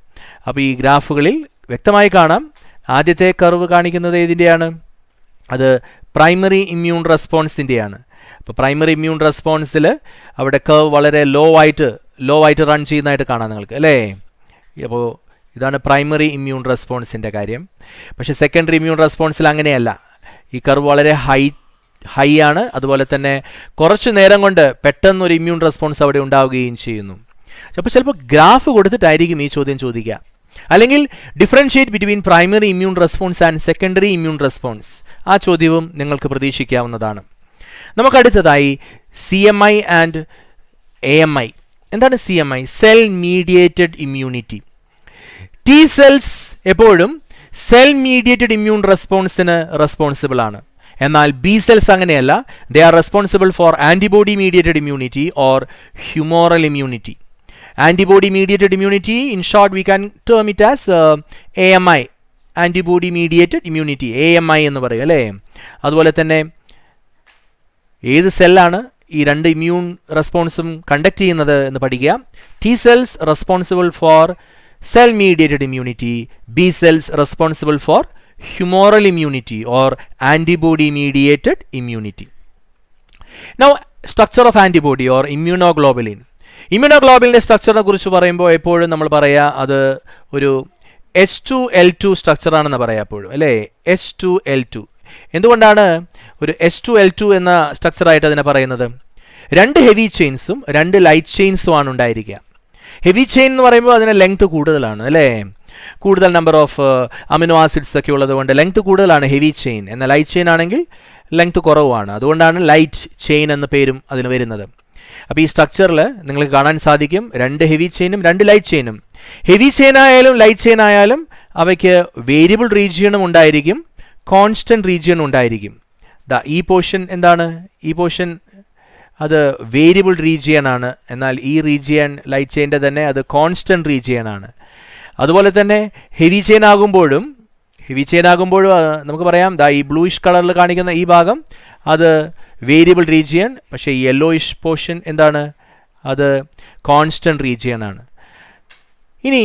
അപ്പോൾ ഈ ഗ്രാഫുകളിൽ വ്യക്തമായി കാണാം. ആദ്യത്തെ കർവ് കാണിക്കുന്നത് ഏതിൻ്റെയാണ്? അത് പ്രൈമറി ഇമ്മ്യൂൺ റെസ്പോൺസിൻ്റെയാണ്. അപ്പോൾ പ്രൈമറി ഇമ്മ്യൂൺ റെസ്പോൺസിൽ അവിടെ കർവ് വളരെ ലോ ആയിട്ട് റൺ ചെയ്യുന്നതായിട്ട് കാണാം നിങ്ങൾക്ക്, അല്ലേ? അപ്പോൾ ഇതാണ് പ്രൈമറി ഇമ്മ്യൂൺ റെസ്പോൺസിൻ്റെ കാര്യം. പക്ഷേ സെക്കൻഡറി ഇമ്മ്യൂൺ റെസ്പോൺസിൽ അങ്ങനെയല്ല. ഈ കർവ് വളരെ ഹൈ ആണ്. അതുപോലെ തന്നെ കുറച്ച് നേരം കൊണ്ട് പെട്ടെന്നൊരു ഇമ്മ്യൂൺ റെസ്പോൺസ് അവിടെ ഉണ്ടാവുകയും ചെയ്യുന്നു. അപ്പോൾ ചിലപ്പോൾ ഗ്രാഫ് കൊടുത്തിട്ടായിരിക്കും ഈ ചോദ്യം ചോദിക്കുക. അല്ലെങ്കിൽ differentiate between primary immune response and secondary immune response, ആ ചോദ്യവും നിങ്ങൾക്ക് പ്രതീക്ഷിക്കാവുന്നതാണ്. നമുക്കടുത്തതായി CMI ആൻഡ് AMI. എന്താണ് CMI? Cell mediated immunity. T cells എപ്പോഴും സെൽ മീഡിയേറ്റഡ് ഇമ്മ്യൂൺ റെസ്പോൺസിന് റെസ്പോൺസിബിൾ ആണ്. എന്നാൽ ബി സെൽസ് അങ്ങനെയല്ല. They are responsible for antibody mediated immunity or humoral immunity. Antibody mediated immunity, in short we can term it as AMI, antibody mediated immunity, AMI എന്ന് പറയും, അല്ലേ? അതുപോലെ തന്നെ ഏത് സെല്ലാണ് ഈ രണ്ട് ഇമ്മ്യൂൺ റെസ്പോൺസും കണ്ടക്ട് ചെയ്യുന്നത് എന്ന് പഠിക്കുക. T cells responsible for cell mediated immunity, B cells responsible for humoral immunity or antibody mediated immunity. Now structure of antibody or immunoglobulin. ഇമ്മ്യൂണോഗ്ലോബുലിൻ്റെ സ്ട്രക്ചറിനെ കുറിച്ച് പറയുമ്പോൾ എപ്പോഴും നമ്മൾ പറയുക അത് ഒരു H2L2 സ്ട്രക്ചറാണെന്ന് പറയാം എപ്പോഴും അല്ലേ? H2L2. എന്തുകൊണ്ടാണ് ഒരു H2L2 എന്ന സ്ട്രക്ചറായിട്ട് അതിനെ പറയുന്നത്? 2 ഹെവി ചെയിൻസും 2 ലൈറ്റ് ചെയിൻസും ആണ് ഉണ്ടായിരിക്കുക. ഹെവി ചെയിൻ എന്ന് പറയുമ്പോൾ അതിന് ലെങ്ത് കൂടുതലാണ് അല്ലേ? കൂടുതൽ നമ്പർ ഓഫ് അമിനോ ആസിഡ്സ് ഒക്കെ ഉള്ളത് കൊണ്ട് ലെങ്ത് കൂടുതലാണ് ഹെവി ചെയിൻ. എന്നാൽ ലൈറ്റ് ചെയിൻ ആണെങ്കിൽ ലെങ്ത് കുറവാണ്. അതുകൊണ്ടാണ് ലൈറ്റ് ചെയിൻ എന്ന പേരും അതിന് വരുന്നത്. അപ്പോൾ ഈ സ്ട്രക്ചറിൽ നിങ്ങൾക്ക് കാണാൻ സാധിക്കും 2 ഹെവി ചെയിനും 2 ലൈറ്റ് ചെയിനും. ഹെവി ചെയിൻ ആയാലും ലൈറ്റ് ചെയിൻ ആയാലും അവയ്ക്ക് വേരിയബിൾ റീജിയണും ഉണ്ടായിരിക്കും, കോൺസ്റ്റന്റ് റീജിയനും ഉണ്ടായിരിക്കും. ഈ പോർഷൻ എന്താണ്? ഈ പോർഷൻ അത് വേരിയബിൾ റീജിയൻ ആണ്. എന്നാൽ ഈ റീജിയൻ ലൈറ്റ് ചെയിൻ്റെ തന്നെ അത് കോൺസ്റ്റന്റ് റീജിയൻ ആണ്. അതുപോലെ തന്നെ ഹെവി ചെയിൻ ആകുമ്പോഴും നമുക്ക് പറയാം ഈ ബ്ലൂയിഷ് കളറിൽ കാണിക്കുന്ന ഈ ഭാഗം അത് വേരിയബിൾ റീജിയൻ, പക്ഷേ ഈ യെല്ലോയിഷ് പോർഷൻ എന്താണ്? അത് കോൺസ്റ്റന്റ് റീജിയൻ ആണ്. ഇനി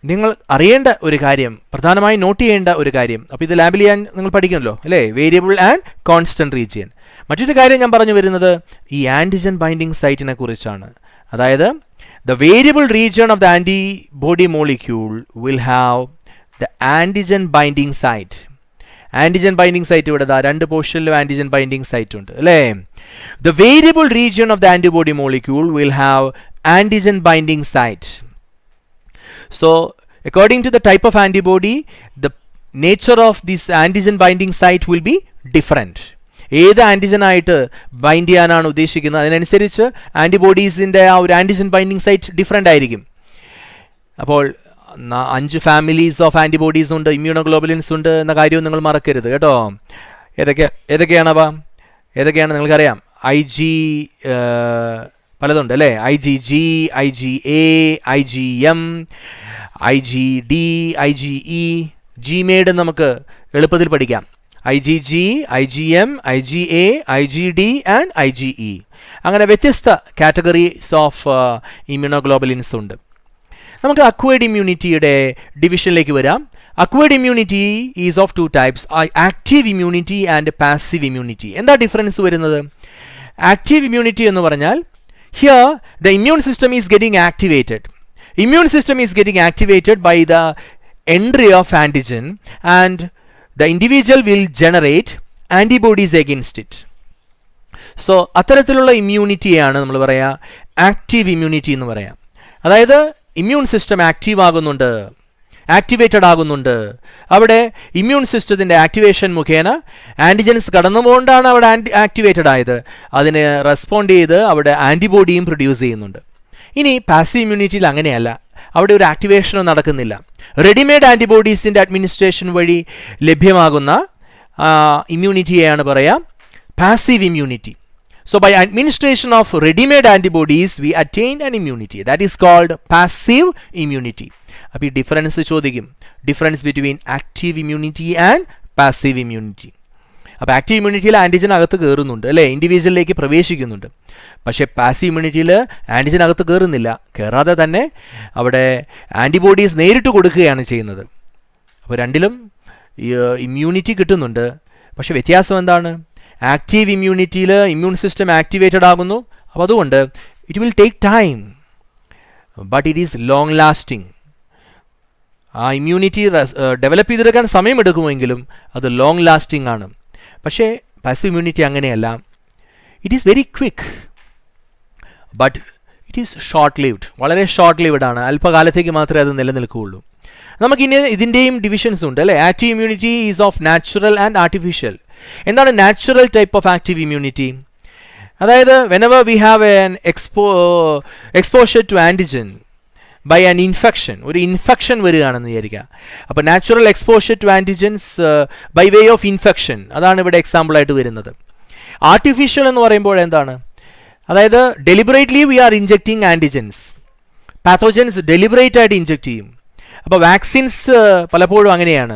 നിങ്ങൾ അറിയേണ്ട ഒരു കാര്യം, പ്രധാനമായി നോട്ട് ചെയ്യേണ്ട ഒരു കാര്യം, അപ്പോൾ ഇത് ലാബിൽ ചെയ്യാൻ നിങ്ങൾ പഠിക്കുമല്ലോ അല്ലേ? Variable and constant region. മറ്റൊരു കാര്യം ഞാൻ പറഞ്ഞു വരുന്നത് ഈ ആൻറ്റിജൻ ബൈൻഡിങ് സൈറ്റിനെ കുറിച്ചാണ്. അതായത് the variable region of the antibody molecule will have the antigen binding site. Antigen binding site ഇവിടെ 2 പോർഷനിലും ആൻറ്റിജൻ ബൈൻഡിങ് സൈറ്റ് ഉണ്ട് അല്ലേ? The variable region of the antibody molecule will have antigen binding site. So according to the type of antibody, the nature of this antigen binding site will be different. ഏത് ആൻറ്റിജനായിട്ട് bind ചെയ്യാനാണ് ഉദ്ദേശിക്കുന്നത് അതിനനുസരിച്ച് ആൻറ്റിബോഡീസിൻ്റെ ആ ഒരു antigen binding site different ആയിരിക്കും. അപ്പോൾ 5 families of antibodies ഉണ്ട്, immunoglobulins ഉണ്ട് എന്ന കാര്യവും നിങ്ങൾ മറക്കരുത് കേട്ടോ. ഏതൊക്കെയാണവ? ഏതൊക്കെയാണ് നിങ്ങൾക്കറിയാം? IG പലതുണ്ട് അല്ലേ? IgG, IgA, IgM, IgD, IgE. ജിമേഡ് നമുക്ക് എളുപ്പത്തിൽ പഠിക്കാം. IgG, IgM, IgA, IgD and IgE. അങ്ങനെ വ്യത്യസ്ത കാറ്റഗറീസ് ഓഫ് ഇമ്മ്യൂണോഗ്ലോബുലിൻസ് ഉണ്ട്. നമുക്ക് അക്വയർഡ് ഇമ്മ്യൂണിറ്റിയുടെ ഡിവിഷനിലേക്ക് വരാം. Acquired immunity is of 2 types, active immunity and passive immunity. എന്താ ഡിഫറൻസ് വരുന്നത്? ആക്റ്റീവ് ഇമ്മ്യൂണിറ്റി എന്ന് പറഞ്ഞാൽ here the immune system is getting activated. Immune system is getting activated by the entry of antigen and the individual will generate antibodies against it. So അത്തരത്തിലുള്ള ഇമ്മ്യൂണിറ്റിയാണ് നമ്മൾ പറയാ active immunity എന്ന് പറയാം. അതായത് immune system activated ആകുന്നുണ്ട്. അവിടെ immune സിസ്റ്റത്തിൻ്റെ activation മുഖേന ആൻറ്റിജൻസ് കടന്നുകൊണ്ടാണ് അവിടെ ആക്ടിവേറ്റഡ് ആയത്. അതിന് റെസ്പോണ്ട് ചെയ്ത് അവിടെ ആൻറ്റിബോഡിയും പ്രൊഡ്യൂസ് ചെയ്യുന്നുണ്ട്. ഇനി പാസീവ് ഇമ്മ്യൂണിറ്റിയിൽ അങ്ങനെയല്ല, അവിടെ ഒരു ആക്ടിവേഷനും നടക്കുന്നില്ല. റെഡിമെയ്ഡ് ആൻറ്റിബോഡീസിൻ്റെ അഡ്മിനിസ്ട്രേഷൻ വഴി ലഭ്യമാകുന്ന ഇമ്മ്യൂണിറ്റിയെയാണ് പറയാം passive immunity. So by administration of ready-made antibodies we attain an immunity that is called passive immunity. അപ്പോൾ ഈ ഡിഫറൻസ് ചോദിക്കും, difference between active immunity and passive immunity. അപ്പോൾ ആക്റ്റീവ് ഇമ്മ്യൂണിറ്റിയിൽ ആൻറ്റിജൻ അകത്ത് കയറുന്നുണ്ട് അല്ലേ, ഇൻഡിവിജ്വലിലേക്ക് പ്രവേശിക്കുന്നുണ്ട്. പക്ഷേ പാസീവ് ഇമ്മ്യൂണിറ്റിയിൽ ആൻറ്റിജൻ അകത്ത് കയറാതെ തന്നെ അവിടെ ആൻറ്റിബോഡീസ് നേരിട്ട് കൊടുക്കുകയാണ് ചെയ്യുന്നത്. അപ്പോൾ രണ്ടിലും ഇമ്മ്യൂണിറ്റി കിട്ടുന്നുണ്ട്. പക്ഷേ വ്യത്യാസം എന്താണ്? ആക്റ്റീവ് ഇമ്മ്യൂണിറ്റിയിൽ ഇമ്മ്യൂൺ സിസ്റ്റം ആക്ടിവേറ്റഡ് ആകുന്നു. അപ്പോൾ അതുകൊണ്ട് it will take time but it is long lasting. ആ ഇമ്മ്യൂണിറ്റി ഡെവലപ്പ് ചെയ്തെടുക്കാൻ സമയമെടുക്കുമെങ്കിലും അത് ലോങ് ലാസ്റ്റിംഗ് ആണ്. പക്ഷേ പാസീവ് ഇമ്മ്യൂണിറ്റി അങ്ങനെയല്ല. It is very quick but it is short lived. വളരെ ഷോർട്ട് ലിവ്ഡ് ആണ്, അല്പകാലത്തേക്ക് മാത്രമേ അത് നിലനിൽക്കുകയുള്ളൂ. നമുക്കിനി ഇതിൻ്റെയും ഡിവിഷൻസ് ഉണ്ട് അല്ലേ. Active immunity is of natural and artificial. എന്താണ് natural type of active immunity? അതായത് whenever we have an exposure to antigen by an infection, ഒരു ഇൻഫെക്ഷൻ വരികയാണെന്ന് വിചാരിക്കുക. അപ്പോൾ natural exposure to antigens by way of infection, അതാണ് ഇവിടെ എക്സാമ്പിളായിട്ട് വരുന്നത്. ആർട്ടിഫിഷ്യൽ എന്ന് പറയുമ്പോൾ എന്താണ്? അതായത് deliberately we are injecting antigens. Pathogens deliberate ആയിട്ട് ഇൻജെക്റ്റ് ചെയ്യും. അപ്പോൾ വാക്സിൻസ് പലപ്പോഴും അങ്ങനെയാണ്.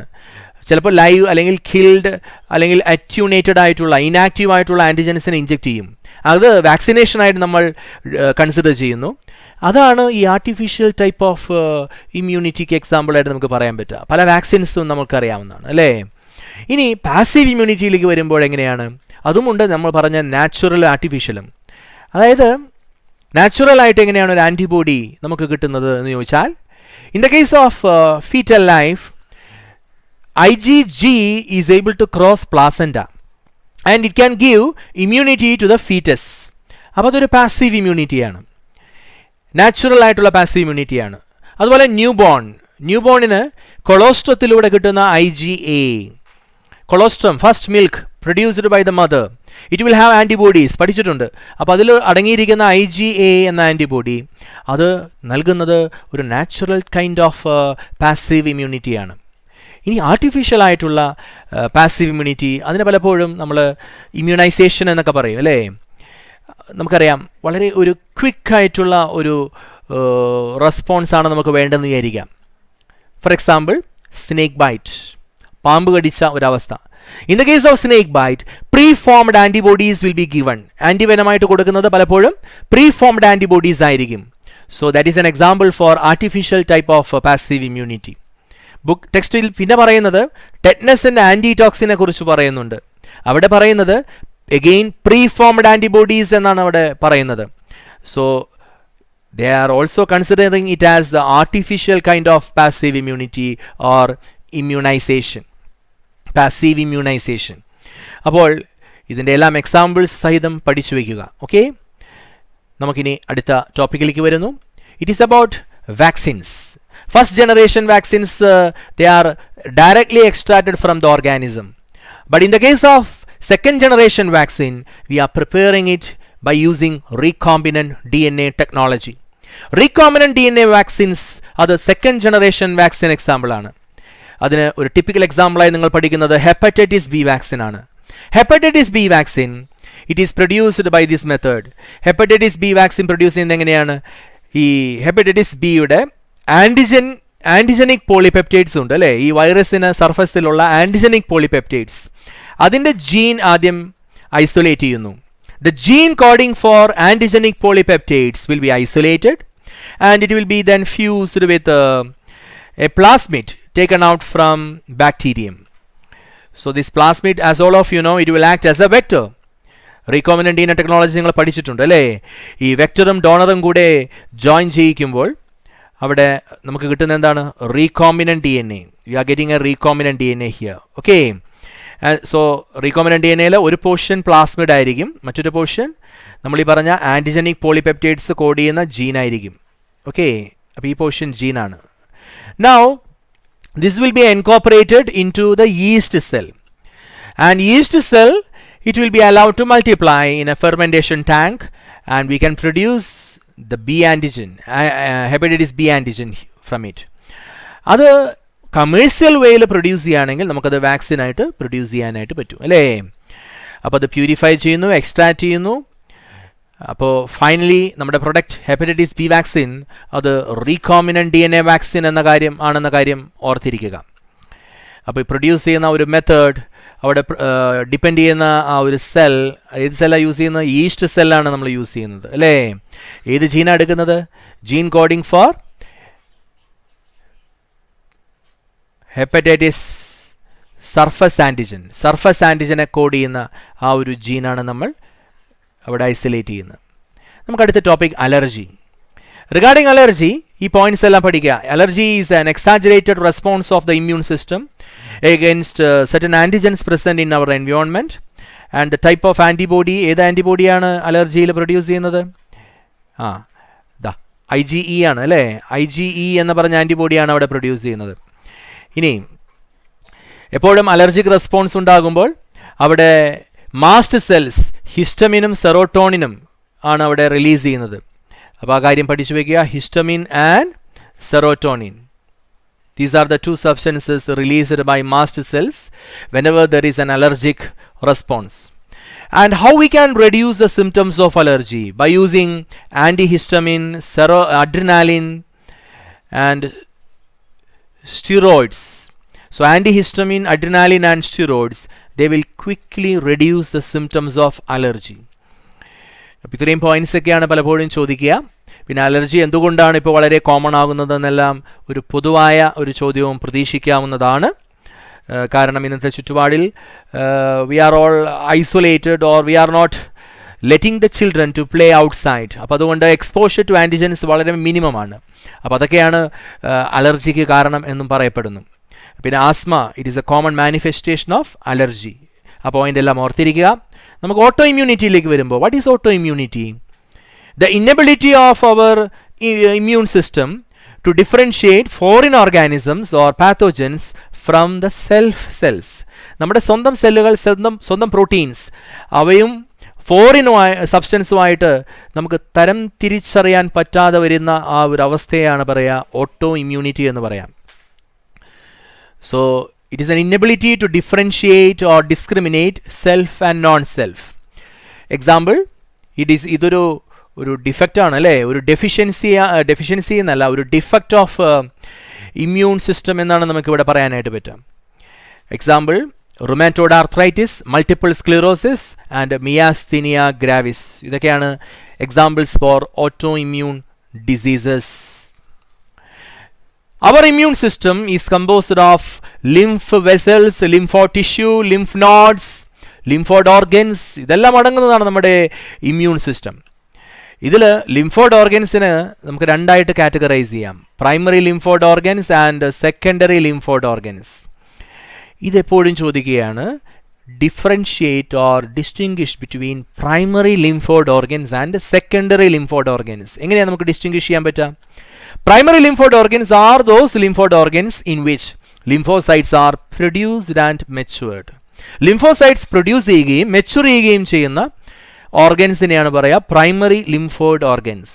ചിലപ്പോൾ ലൈവ് അല്ലെങ്കിൽ കിൽഡ് അല്ലെങ്കിൽ അറ്റ്യൂണേറ്റഡ് ആയിട്ടുള്ള ഇനാക്റ്റീവ് ആയിട്ടുള്ള ആൻറ്റിജൻസിനെ ഇൻജെക്റ്റ് ചെയ്യും. അത് വാക്സിനേഷനായിട്ട് നമ്മൾ കൺസിഡർ ചെയ്യുന്നു. അതാണ് ഈ ആർട്ടിഫിഷ്യൽ ടൈപ്പ് ഓഫ് ഇമ്മ്യൂണിറ്റിക്ക് എക്സാമ്പിളായിട്ട് നമുക്ക് പറയാൻ പറ്റുക. പല വാക്സിൻസും നമുക്കറിയാവുന്നതാണ് അല്ലേ. ഇനി പാസീവ് ഇമ്മ്യൂണിറ്റിയിലേക്ക് വരുമ്പോൾ എങ്ങനെയാണ്? അതുമുണ്ട് നമ്മൾ പറഞ്ഞ നാച്ചുറൽ ആർട്ടിഫിഷ്യലും. അതായത് നാച്ചുറലായിട്ട് എങ്ങനെയാണ് ഒരു ആൻറ്റിബോഡി നമുക്ക് കിട്ടുന്നത് എന്ന് ചോദിച്ചാൽ, In the case of fetal life, IgG is able to cross placenta and it can give immunity to the fetus. അപ്പോൾ അതൊരു പാസീവ് ഇമ്മ്യൂണിറ്റിയാണ്, നാച്ചുറൽ ആയിട്ടുള്ള പാസീവ് ഇമ്മ്യൂണിറ്റിയാണ്. അതുപോലെ ന്യൂബോണിന് കൊളോസ്ട്രത്തിലൂടെ കിട്ടുന്ന IgA, colostrum first milk produced by the mother, it will have antibodies, പഠിച്ചിട്ടുണ്ട്. അപ്പോൾ അതിൽ അടങ്ങിയിരിക്കുന്ന IgA എന്ന ആൻറ്റിബോഡി അത് നൽകുന്നത് ഒരു നാച്ചുറൽ കൈൻഡ് ഓഫ് പാസീവ് ഇമ്മ്യൂണിറ്റിയാണ്. ഇനി ആർട്ടിഫിഷ്യൽ ആയിട്ടുള്ള പാസീവ് ഇമ്മ്യൂണിറ്റി, അതിന് പലപ്പോഴും നമ്മൾ ഇമ്മ്യൂണൈസേഷൻ എന്നൊക്കെ പറയും അല്ലേ. നമുക്കറിയാം വളരെ ഒരു ക്വിക്കായിട്ടുള്ള ഒരു റെസ്പോൺസാണ് നമുക്ക് വേണ്ടതെന്ന് വിചാരിക്കാം. ഫോർ എക്സാമ്പിൾ സ്നേക്ക് ബൈറ്റ്, പാമ്പ് കടിച്ച ഒരവസ്ഥ. In the case of snake bite, pre formed antibodies will be given. ആൻറ്റിവെനമായിട്ട് കൊടുക്കുന്നത് പലപ്പോഴും പ്രീ ഫോംഡ് ആൻറ്റിബോഡീസ് ആയിരിക്കും. So that is an example for artificial type of passive immunity. Book ടെക്സ്റ്റിൽ പിന്നെ പറയുന്നത് ടെറ്റ്നസിൻ്റെ ആൻറ്റിടോക്സിനെ കുറിച്ച് പറയുന്നുണ്ട്. അവിടെ പറയുന്നത് എഗെയിൻ പ്രീ ഫോംഡ് ആൻറ്റിബോഡീസ് എന്നാണ് അവിടെ പറയുന്നത്. So they are also considering it as the artificial kind of passive immunity or immunization, passive immunization. അപ്പോൾ ഇതിൻ്റെ എല്ലാം എക്സാമ്പിൾസ് സഹിതം പഠിച്ചു വയ്ക്കുക. ഓക്കെ, നമുക്കിനി അടുത്ത ടോപ്പിക്കിലേക്ക് വരുന്നു. It is about vaccines. First generation vaccines, they are directly extracted from the organism. But in the case of second generation vaccine, we are preparing it by using recombinant DNA technology. Recombinant DNA vaccines അത് second generation vaccine example ആണ്. അതിന് ഒരു typical എക്സാമ്പിളായി നിങ്ങൾ പഠിക്കുന്നത് hepatitis B vaccine ആണ്. Hepatitis B vaccine it is produced by this method. Hepatitis B vaccine produce ചെയ്യുന്നത് എങ്ങനെയാണ്? ഈ ഹെപ്പറ്റൈറ്റിസ് ബിയുടെ ആൻറ്റിജനിക് പോളിപെപ്റ്റൈഡ്സ് ഉണ്ട് അല്ലേ, ഈ വൈറസിന് സർഫസിലുള്ള ആൻറ്റിജനിക് പോളിപെപ്റ്റൈഡ്സ്. അതിൻ്റെ ജീൻ ആദ്യം ഐസൊലേറ്റ് ചെയ്യുന്നു. The gene coding for antigenic polypeptides will be isolated and it will be then fused with a plasmid taken out from bacterium. So this plasmid, as all of you know, it will act as a vector. Recombinant DNA technology നിങ്ങൾ പഠിച്ചിട്ടുണ്ട് അല്ലേ. ഈ വെക്ടറും ഡോണറും കൂടെ join ചെയ്യിക്കുമ്പോൾ അവിടെ നമുക്ക് കിട്ടുന്ന എന്താണ്? Recombinant DNA. You are getting a recombinant DNA here. Okay. So recombinant DNAയിൽ ഒരു പോർഷൻ പ്ലാസ്മിഡ് ആയിരിക്കും, മറ്റൊരു പോർഷൻ നമ്മൾ ഈ പറഞ്ഞ ആൻറ്റിജനിക് പോളിപെപ്റ്റൈഡ്സ് കോഡ് ചെയ്യുന്ന ജീനായിരിക്കും. ഓക്കെ, അപ്പോൾ ഈ പോർഷൻ ജീനാണ്. Now this will be incorporated into the yeast cell, and yeast cell it will be allowed to multiply in a fermentation tank and we can produce the B antigen, hepatitis B antigen from it. അത് commercial വേയിൽ produce ചെയ്യുകയാണെങ്കിൽ നമുക്കത് വാക്സിനായിട്ട് produce ചെയ്യാനായിട്ട് പറ്റും അല്ലേ. അപ്പോൾ അത് purify ചെയ്യുന്നു, എക്സ്ട്രാക്ട് ചെയ്യുന്നു. അപ്പോൾ ഫൈനലി നമ്മുടെ പ്രൊഡക്റ്റ് ഹെപ്പറ്റൈറ്റിസ് ബി വാക്സിൻ അത് റീകോംബിനന്റ് DNA വാക്സിൻ എന്ന കാര്യം ആണെന്ന കാര്യം ഓർത്തിരിക്കുക. അപ്പോൾ ഈ പ്രൊഡ്യൂസ് ചെയ്യുന്ന ഒരു മെത്തേഡ് അവിടെ ഡിപ്പെൻഡ് ചെയ്യുന്ന ആ ഒരു സെൽ, ഏത് സെല്ലാണ് യൂസ് ചെയ്യുന്നത്? ഈസ്റ്റ് സെല്ലാണ് നമ്മൾ യൂസ് ചെയ്യുന്നത് അല്ലേ. ഏത് ജീനാണ് എടുക്കുന്നത്? Gene coding for hepatitis surface ആൻറ്റിജനെ കോഡ് ചെയ്യുന്ന ആ ഒരു ജീനാണ് നമ്മൾ അവിടെ ഐസൊലേറ്റ് ചെയ്യുന്നത്. നമുക്ക് അടുത്ത ടോപ്പിക് അലർജി. റിഗാർഡിംഗ് അലർജി ഈ പോയിന്റ്സ് എല്ലാം പഠിക്കുക. Allergy is an exaggerated response of the immune system against certain antigens present in our environment and the type of antibody. ഏത് ആൻറ്റിബോഡിയാണ് അലർജിയിൽ പ്രൊഡ്യൂസ് ചെയ്യുന്നത്? IgE ആണ് അല്ലേ. IgE എന്ന് പറഞ്ഞ ആൻറ്റിബോഡിയാണ് അവിടെ പ്രൊഡ്യൂസ് ചെയ്യുന്നത്. ഇനി എപ്പോഴും അലർജിക് റെസ്പോൺസ് ഉണ്ടാകുമ്പോൾ അവിടെ മാസ്റ്റ് സെൽസ് ഹിസ്റ്റമിനും സെറോട്ടോണിനും ആണ് അവിടെ റിലീസ് ചെയ്യുന്നത്. അപ്പോൾ ആ കാര്യം പഠിച്ചു വയ്ക്കുക. Histamine and serotonin, these are the two substances released by mast cells whenever there is an allergic response. And how we can reduce the symptoms of allergy? By using antihistamine, adrenaline and steroids. So antihistamine, adrenaline and steroids, they will quickly reduce the symptoms of allergy. അപ്പോൾ ഇത്രയും points ഒക്കെയാണ് പലപ്പോഴും ചോദിക്കുക. പിന്നെ allergy എന്തുകൊണ്ടാണ് ഇപ്പോൾ വളരെ common ആകുന്നതെന്നെല്ലാം ഒരു പൊതുവായ ഒരു ചോദ്യവും പ്രതീക്ഷിക്കാവുന്നതാണ്. കാരണം ഇന്നത്തെ ചുറ്റുപാടിൽ we are all isolated or we are not letting the children to play outside. അപ്പോൾ അതുകൊണ്ട് എക്സ്പോഷർ ടു ആൻറ്റിജൻസ് വളരെ മിനിമമാണ്. അപ്പോൾ അതൊക്കെയാണ് അലർജിക്ക് കാരണം എന്നും പറയപ്പെടുന്നു. പിന്നെ asthma, it is a common manifestation of allergy. ആ പോയിന്റ് എല്ലാം ഓർത്തിരിക്കുക. നമുക്ക് ഓട്ടോ ഇമ്മ്യൂണിറ്റിയിലേക്ക് വരുമ്പോൾ, what is auto immunity? The inability of our immune system to differentiate foreign organisms or pathogens from the self cells. നമ്മുടെ സ്വന്തം സെല്ലുകൾ, സ്വന്തം പ്രോട്ടീൻസ്, അവയും ഫോറിൻ സബ്സ്റ്റൻസുമായിട്ട് നമുക്ക് തരം തിരിച്ചറിയാൻ പറ്റാതെ വരുന്ന ആ ഒരു അവസ്ഥയാണ് പറയുക ഓട്ടോ ഇമ്മ്യൂണിറ്റി എന്ന് പറയാം. So it is an inability to differentiate or discriminate self and non self. Example, ഇതൊരു ഡിഫക്റ്റ് ആണ് അല്ലേ, ഒരു ഡെഫിഷ്യൻസി എന്നല്ല, ഒരു ഡിഫക്റ്റ് ഓഫ് ഇമ്മ്യൂൺ സിസ്റ്റം എന്നാണ് നമുക്കിവിടെ പറയാനായിട്ട് പറ്റുക. Example, rheumatoid arthritis, multiple sclerosis and myasthenia gravis. ഇതൊക്കെയാണ് examples for auto immune diseases. Our immune system is composed of lymph vessels, lympho tissue, lymph nodes, lymphoid organs. ഇതെല്ലാം അടങ്ങുന്നതാണ് നമ്മുടെ immune system. ഇതിൽ lymphoid ഓർഗൻസിന് നമുക്ക് രണ്ടായിട്ട് കാറ്റഗറൈസ് ചെയ്യാം, primary lymphoid organs and secondary lymphoid organs. ഇതെപ്പോഴും ചോദിക്കുകയാണ്, differentiate or distinguish between primary lymphoid organs and secondary lymphoid organs. എങ്ങനെയാണ് നമുക്ക് ഡിസ്റ്റിങ്വിഷ് ചെയ്യാൻ പറ്റുക? Primary lymphoid organs are those lymphoid organs in which lymphocytes are produced and matured. Lymphocytes produce ചെയ്യുകയും mature ചെയ്യുകയും ചെയ്യുന്ന ഓർഗൻസിനെയാണ് പറയുക primary lymphoid organs.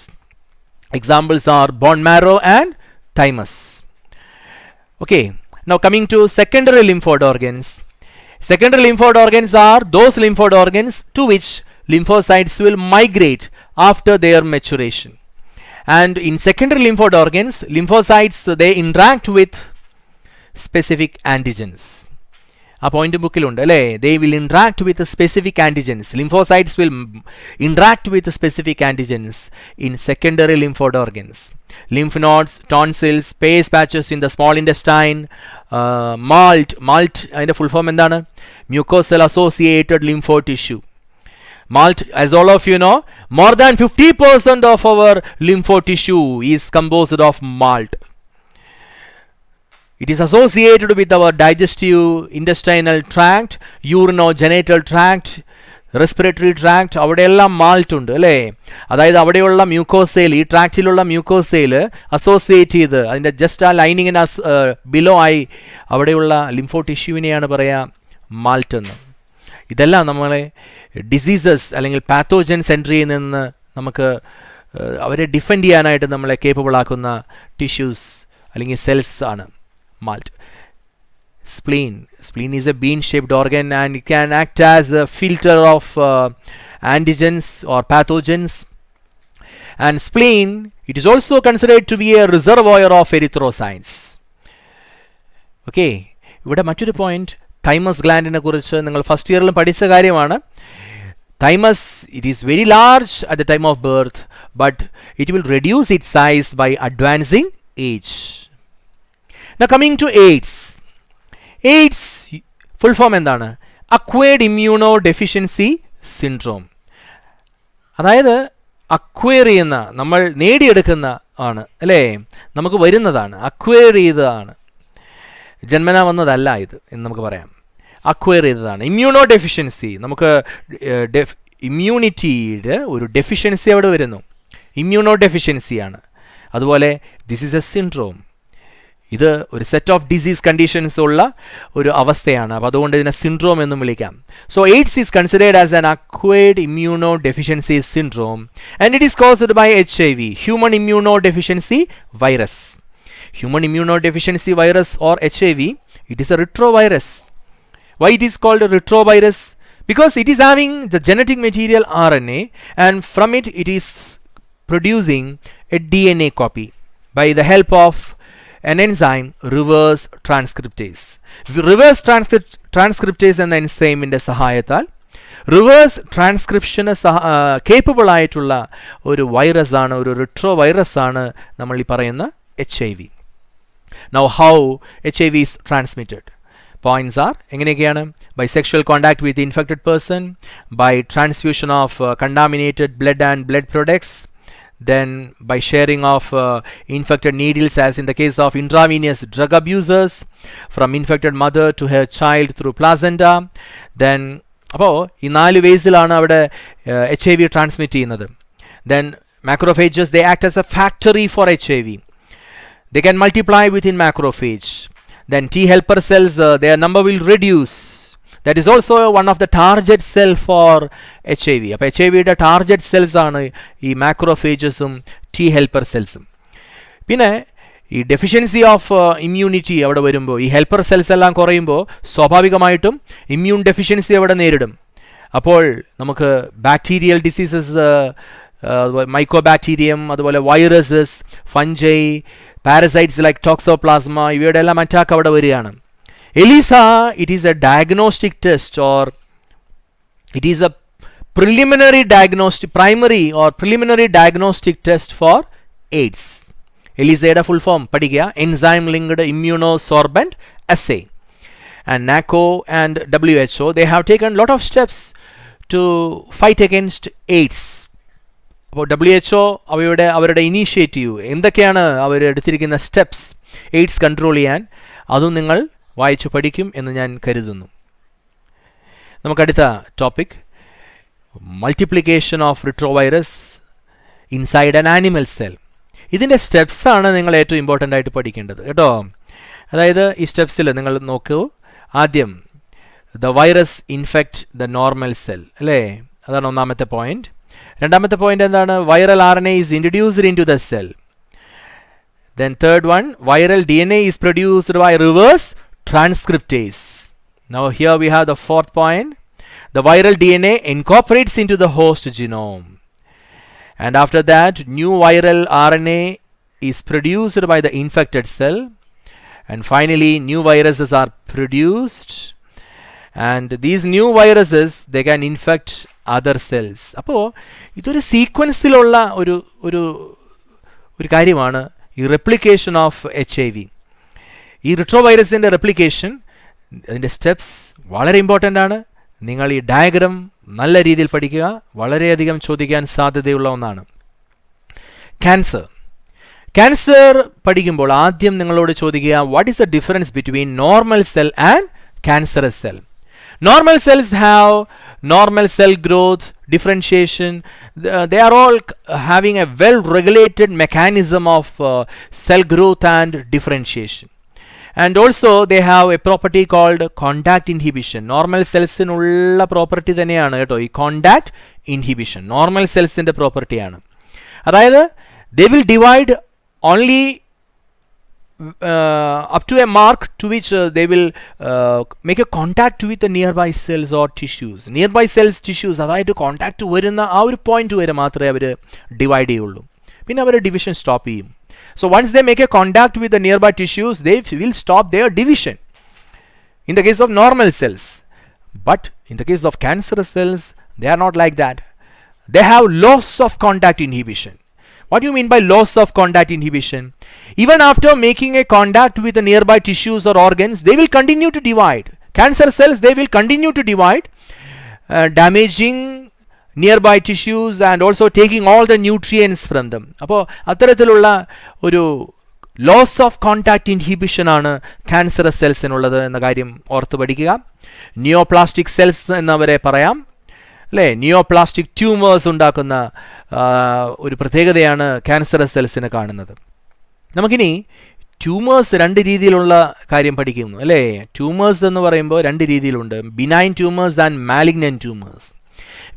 Examples are bone marrow and thymus. Okay, now coming to secondary lymphoid organs. Secondary lymphoid organs are those lymphoid organs to which lymphocytes will migrate after their maturation. And in secondary lymphoid organs, lymphocytes, they interact with specific antigens. ആ point ബുക്കിലുണ്ട് അല്ലേ, they will interact with specific antigens. Lymphocytes will interact with specific antigens in secondary lymphoid organs. Lymph nodes, tonsils, pace patches in the small intestine, malt അതിൻ്റെ full form എന്താണ്? Mucosal associated lymphoid tissue. Malt, as all of you know, more than 50% of our lymphoid tissue is composed of malt. It is associated with our digestive intestinal tract, urinogenital tract, respiratory tract, അവിടെയെല്ലാം malt ഉണ്ട് അല്ലേ. അതായത് അവിടെയുള്ള മ്യൂക്കോസെയിൽ, ഈ ട്രാക്റ്റിലുള്ള മ്യൂക്കോസെയിൽ associate ചെയ്ത് അതിൻ്റെ just ആ ലൈനിങ്ങിന് below ആയി അവിടെയുള്ള ലിംഫോ ടിഷ്യൂവിനെയാണ് പറയുക മാൾട്ട് എന്ന്. ഇതെല്ലാം നമ്മളെ ഡിസീസസ് അല്ലെങ്കിൽ പാത്തോജൻസ് എൻട്രിയിൽ നിന്ന് നമുക്ക് അവരെ ഡിഫെൻഡ് ചെയ്യാനായിട്ട് നമ്മളെ കേപ്പബിൾ ആക്കുന്ന ടിഷ്യൂസ് അല്ലെങ്കിൽ സെൽസ് ആണ് malt. Spleen is a bean-shaped organ and it can act as a filter of antigens or pathogens. And spleen, it is also considered to be a reservoir of erythrocytes. Okay, ഇവിടെ മറ്റൊരു point, thymus ഗ്ലാൻഡിനെ കുറിച്ച് നിങ്ങൾ first ഇയറിലും പഠിച്ച കാര്യമാണ്. Thymus, it is very large at the time of birth, but it will reduce its size by advancing age. Now coming to AIDS. AIDS full form എന്താണ്? Acquired immuno deficiency syndrome. അതായത് acquire ചെയ്യുന്ന, നമ്മൾ നേടിയെടുക്കുന്ന ആണ് അല്ലേ, നമുക്ക് വരുന്നതാണ്, acquire ചെയ്തതാണ്, ജന്മനാ വന്നതല്ല ഇത് എന്ന് നമുക്ക് പറയാം. അക്വയർ ചെയ്തതാണ്. ഇമ്മ്യൂണോ ഡെഫിഷ്യൻസി, നമുക്ക് ഇമ്മ്യൂണിറ്റിയുടെ ഒരു ഡെഫിഷ്യൻസി അവിടെ വരുന്നു, ഇമ്മ്യൂണോ ഡെഫിഷ്യൻസിയാണ്. അതുപോലെ ദിസ് ഈസ് എ സിൻഡ്രോം, ഇത് ഒരു സെറ്റ് ഓഫ് ഡിസീസ് കണ്ടീഷൻസ് ഉള്ള ഒരു അവസ്ഥയാണ്. അപ്പോൾ അതുകൊണ്ട് ഇതിനെ സിൻഡ്രോം എന്നും വിളിക്കാം. So AIDS is considered as an acquired immuno deficiency syndrome and it is caused by HIV, human immuno deficiency virus. Human immuno deficiency virus or HIV, it is a retrovirus. Why it is called a retrovirus? Because it is having the genetic material RNA and from it is producing a DNA copy by the help of an enzyme reverse transcriptase. Reverse transcriptase എന്ന എൻസൈമിൻ്റെ സഹായത്താൽ reverse ട്രാൻസ്ക്രിപ്ഷന് capable ആയിട്ടുള്ള ഒരു virus ആണ്, ഒരു retro virus ആണ് നമ്മൾ ഈ പറയുന്ന HIV. Now how HIV is transmitted? Points are എങ്ങനെയൊക്കെയാണ്? By sexual contact with infected person, by transfusion of contaminated blood and blood products, then by sharing of infected needles as in the case of intravenous drug abusers, from infected mother to her child through placenta. Then അപ്പോൾ ഈ 4 വേസിലാണ് അവിടെ HIV transmit ചെയ്യുന്നത്. Then macrophages, they act as a factory for HIV. They can multiply within macrophage. Then T helper cells, their number will reduce. That is also one of the target cell for HIV. അപ്പോൾ HIV-യുടെ target cells ആണ് ഈ മാക്രോഫേജസും T helper സെൽസും. പിന്നെ ഈ deficiency of immunity അവിടെ വരുമ്പോൾ, ഈ helper cells എല്ലാം കുറയുമ്പോൾ സ്വാഭാവികമായിട്ടും ഇമ്മ്യൂൺ ഡെഫിഷ്യൻസി അവിടെ നേരിടും. അപ്പോൾ നമുക്ക് ബാക്ടീരിയൽ ഡിസീസസ്, മൈക്കോബാക്ടീരിയം, അതുപോലെ viruses, fungi, parasites like toxoplasma, ഇവയുടെ എല്ലാം അറ്റാക്ക് അവിടെ വരികയാണ്. ELISA, it is a diagnostic test, or it is a preliminary diagnostic, primary or preliminary diagnostic test for AIDS. ELISA full form പഠിക്കുക, enzyme linked immunosorbent assay. And NACO and WHO, they have taken lot of steps to fight against AIDS. അപ്പോൾ WHO അവരുടെ initiative എന്തൊക്കെയാണ് അവർ എടുത്തിരിക്കുന്ന steps AIDS control ചെയ്യാൻ, അതും നിങ്ങൾ വായിച്ചു പഠിക്കും എന്ന് ഞാൻ കരുതുന്നു. നമുക്കടുത്ത topic, multiplication of retrovirus inside an animal cell. ഇതിൻ്റെ സ്റ്റെപ്സാണ് നിങ്ങൾ ഏറ്റവും ഇമ്പോർട്ടൻ്റ് ആയിട്ട് പഠിക്കേണ്ടത് കേട്ടോ. അതായത് ഈ സ്റ്റെപ്സിൽ നിങ്ങൾ നോക്കൂ. ആദ്യം, the virus infect the normal cell, അല്ലേ? അതാണ് ഒന്നാമത്തെ പോയിന്റ്. രണ്ടാമത്തെ പോയിന്റ് എന്താണ്? Viral RNA is introduced into the cell. Then third one, viral DNA is produced by reverse transcriptase. Now here we have the fourth point. The viral DNA incorporates into the host genome. And after that, new viral RNA is produced by the infected cell. And finally, new viruses are produced. And these new viruses, they can infect other cells. അപ്പോൾ ഇതൊരു സീക്വൻസിലുള്ള ഒരു കാര്യമാണ് ഈ replication of HIV. ഈ റിട്രോവൈറസിൻ്റെ replication, അതിൻ്റെ steps വളരെ important ആണ്. നിങ്ങൾ ഈ ഡയഗ്രം നല്ല രീതിയിൽ പഠിക്കുക, വളരെയധികം ചോദിക്കാൻ സാധ്യതയുള്ള ഒന്നാണ്. ക്യാൻസർ പഠിക്കുമ്പോൾ ആദ്യം നിങ്ങളോട് ചോദിക്കുക, what is the difference between normal cell and cancerous cell? Normal cells have normal cell growth, differentiation. They are all having a well regulated mechanism of cell growth and differentiation. And also they have a property called contact inhibition. Normal cells inulla property thaneyanu keto ee contact inhibition. Normal cells inde property aanu. Adayathu they will divide only up to a mark to which they will make a contact with the nearby cells or tissues. Nearby cells, tissues അതായിട്ട് contact വരുന്ന ആ ഒരു point വരെ മാത്രമേ അവർ divide ചെയ്യുള്ളൂ. പിന്നെ അവർ division stop ചെയ്യും. So once they make a contact with the nearby tissues, they will stop their division in the case of normal cells. But in the case of cancerous cells, they are not like that. They have loss of contact inhibition. What do you mean by loss of contact inhibition? Even after making a contact with the nearby tissues or organs, they will continue to divide. Cancer cells, they will continue to divide, damaging nearby tissues and also taking all the nutrients from them. അപ്പോൾ അത്തരത്തിലുള്ള ഒരു loss of contact inhibition ആണ് cancerous സെൽസിനുള്ളത് എന്ന കാര്യം ഓർത്ത് പഠിക്കുക. Neoplastic cells എന്നവരെ പറയാം, അല്ലേ? നിയോപ്ലാസ്റ്റിക് ട്യൂമേഴ്സ് ഉണ്ടാക്കുന്ന ഒരു പ്രത്യേകതയാണ് ക്യാൻസറസ് സെൽസിന് കാണുന്നത്. നമുക്കിനി ട്യൂമേഴ്സ് രണ്ട് രീതിയിലുള്ള കാര്യം പഠിക്കുന്നു, അല്ലേ? ട്യൂമേഴ്സ് എന്ന് പറയുമ്പോൾ രണ്ട് രീതിയിലുണ്ട്, benign tumours and malignant tumours.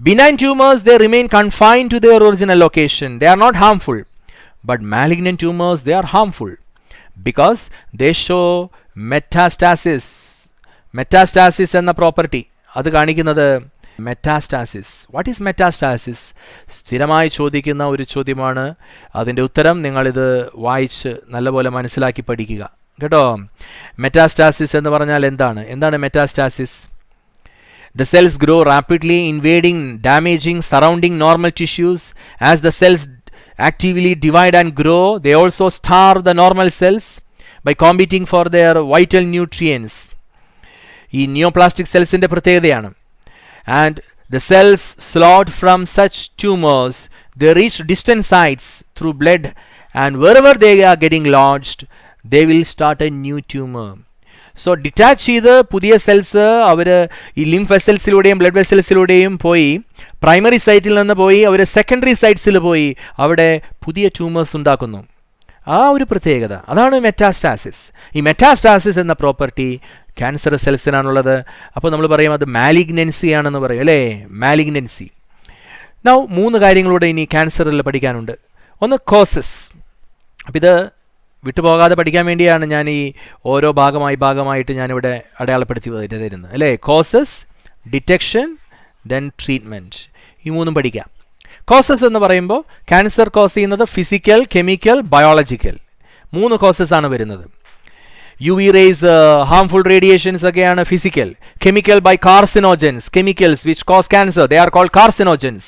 Benign tumors, they remain confined to their original location. They are not harmful. But malignant tumors, they are harmful because they show metastasis. Metastasis എന്ന പ്രോപ്പർട്ടി അത് കാണിക്കുന്നത് metastasis. What is metastasis? സ്ഥിരമായി ചോദിക്കുന്ന ഒരു ചോദ്യമാണ്. അതിൻ്റെ ഉത്തരം നിങ്ങളിത് വായിച്ച് നല്ലപോലെ മനസ്സിലാക്കി പഠിക്കുക കേട്ടോ. മെറ്റാസ്റ്റാസിസ് എന്ന് പറഞ്ഞാൽ എന്താണ് metastasis? The cells grow rapidly, invading, damaging surrounding normal tissues. As the cells actively divide and grow, they also starve the normal cells by competing for their vital nutrients. ഈ നിയോപ്ലാസ്റ്റിക് സെൽസിൻ്റെ പ്രത്യേകതയാണ്. And the cells slot from such tumours they reach distant sites through blood and wherever they are getting lodged they will start A new tumour. So detach ചെയ്ത് പുതിയ cells അവർ ഈ lymph വെസൽസിലൂടെയും blood വെസൽസിലൂടെയും പോയി primary സൈറ്റിൽ നിന്ന് പോയി അവർ secondary സൈറ്റ്സിൽ പോയി അവിടെ പുതിയ ട്യൂമേഴ്സ് ഉണ്ടാക്കുന്നു. ആ ഒരു പ്രത്യേകത അതാണ് മെറ്റാസ്റ്റാസിസ്. ഈ മെറ്റാസ്റ്റാസിസ് എന്ന പ്രോപ്പർട്ടി ക്യാൻസർ സെൽസിനാണുള്ളത്. അപ്പോൾ നമ്മൾ പറയും അത് മാലിഗ്നൻസി ആണെന്ന് പറയും അല്ലേ, മാലിഗ്നൻസി. നൗ 3 കാര്യങ്ങളൂടെ ഇനി ക്യാൻസറിൽ പഠിക്കാനുണ്ട്. ഒന്ന് കോസസ്. അപ്പം ഇത് വിട്ടുപോകാതെ പഠിക്കാൻ വേണ്ടിയാണ് ഞാൻ ഈ ഓരോ ഭാഗമായിട്ട് ഞാനിവിടെ അടയാളപ്പെടുത്തി തരുന്നത് അല്ലേ. കോസസ്, ഡിറ്റക്ഷൻ, ദെൻ ട്രീറ്റ്മെൻറ്റ്, ഈ 3 പഠിക്കാം. കോസസ് എന്ന് പറയുമ്പോൾ ക്യാൻസർ കോസ് ചെയ്യുന്നത് ഫിസിക്കൽ, കെമിക്കൽ, ബയോളജിക്കൽ 3 കോസസ് ആണ് വരുന്നത്. U V rays, harmful radiations ഒക്കെയാണ് physical. Chemical by carcinogens, chemicals which cause cancer, they are called carcinogens.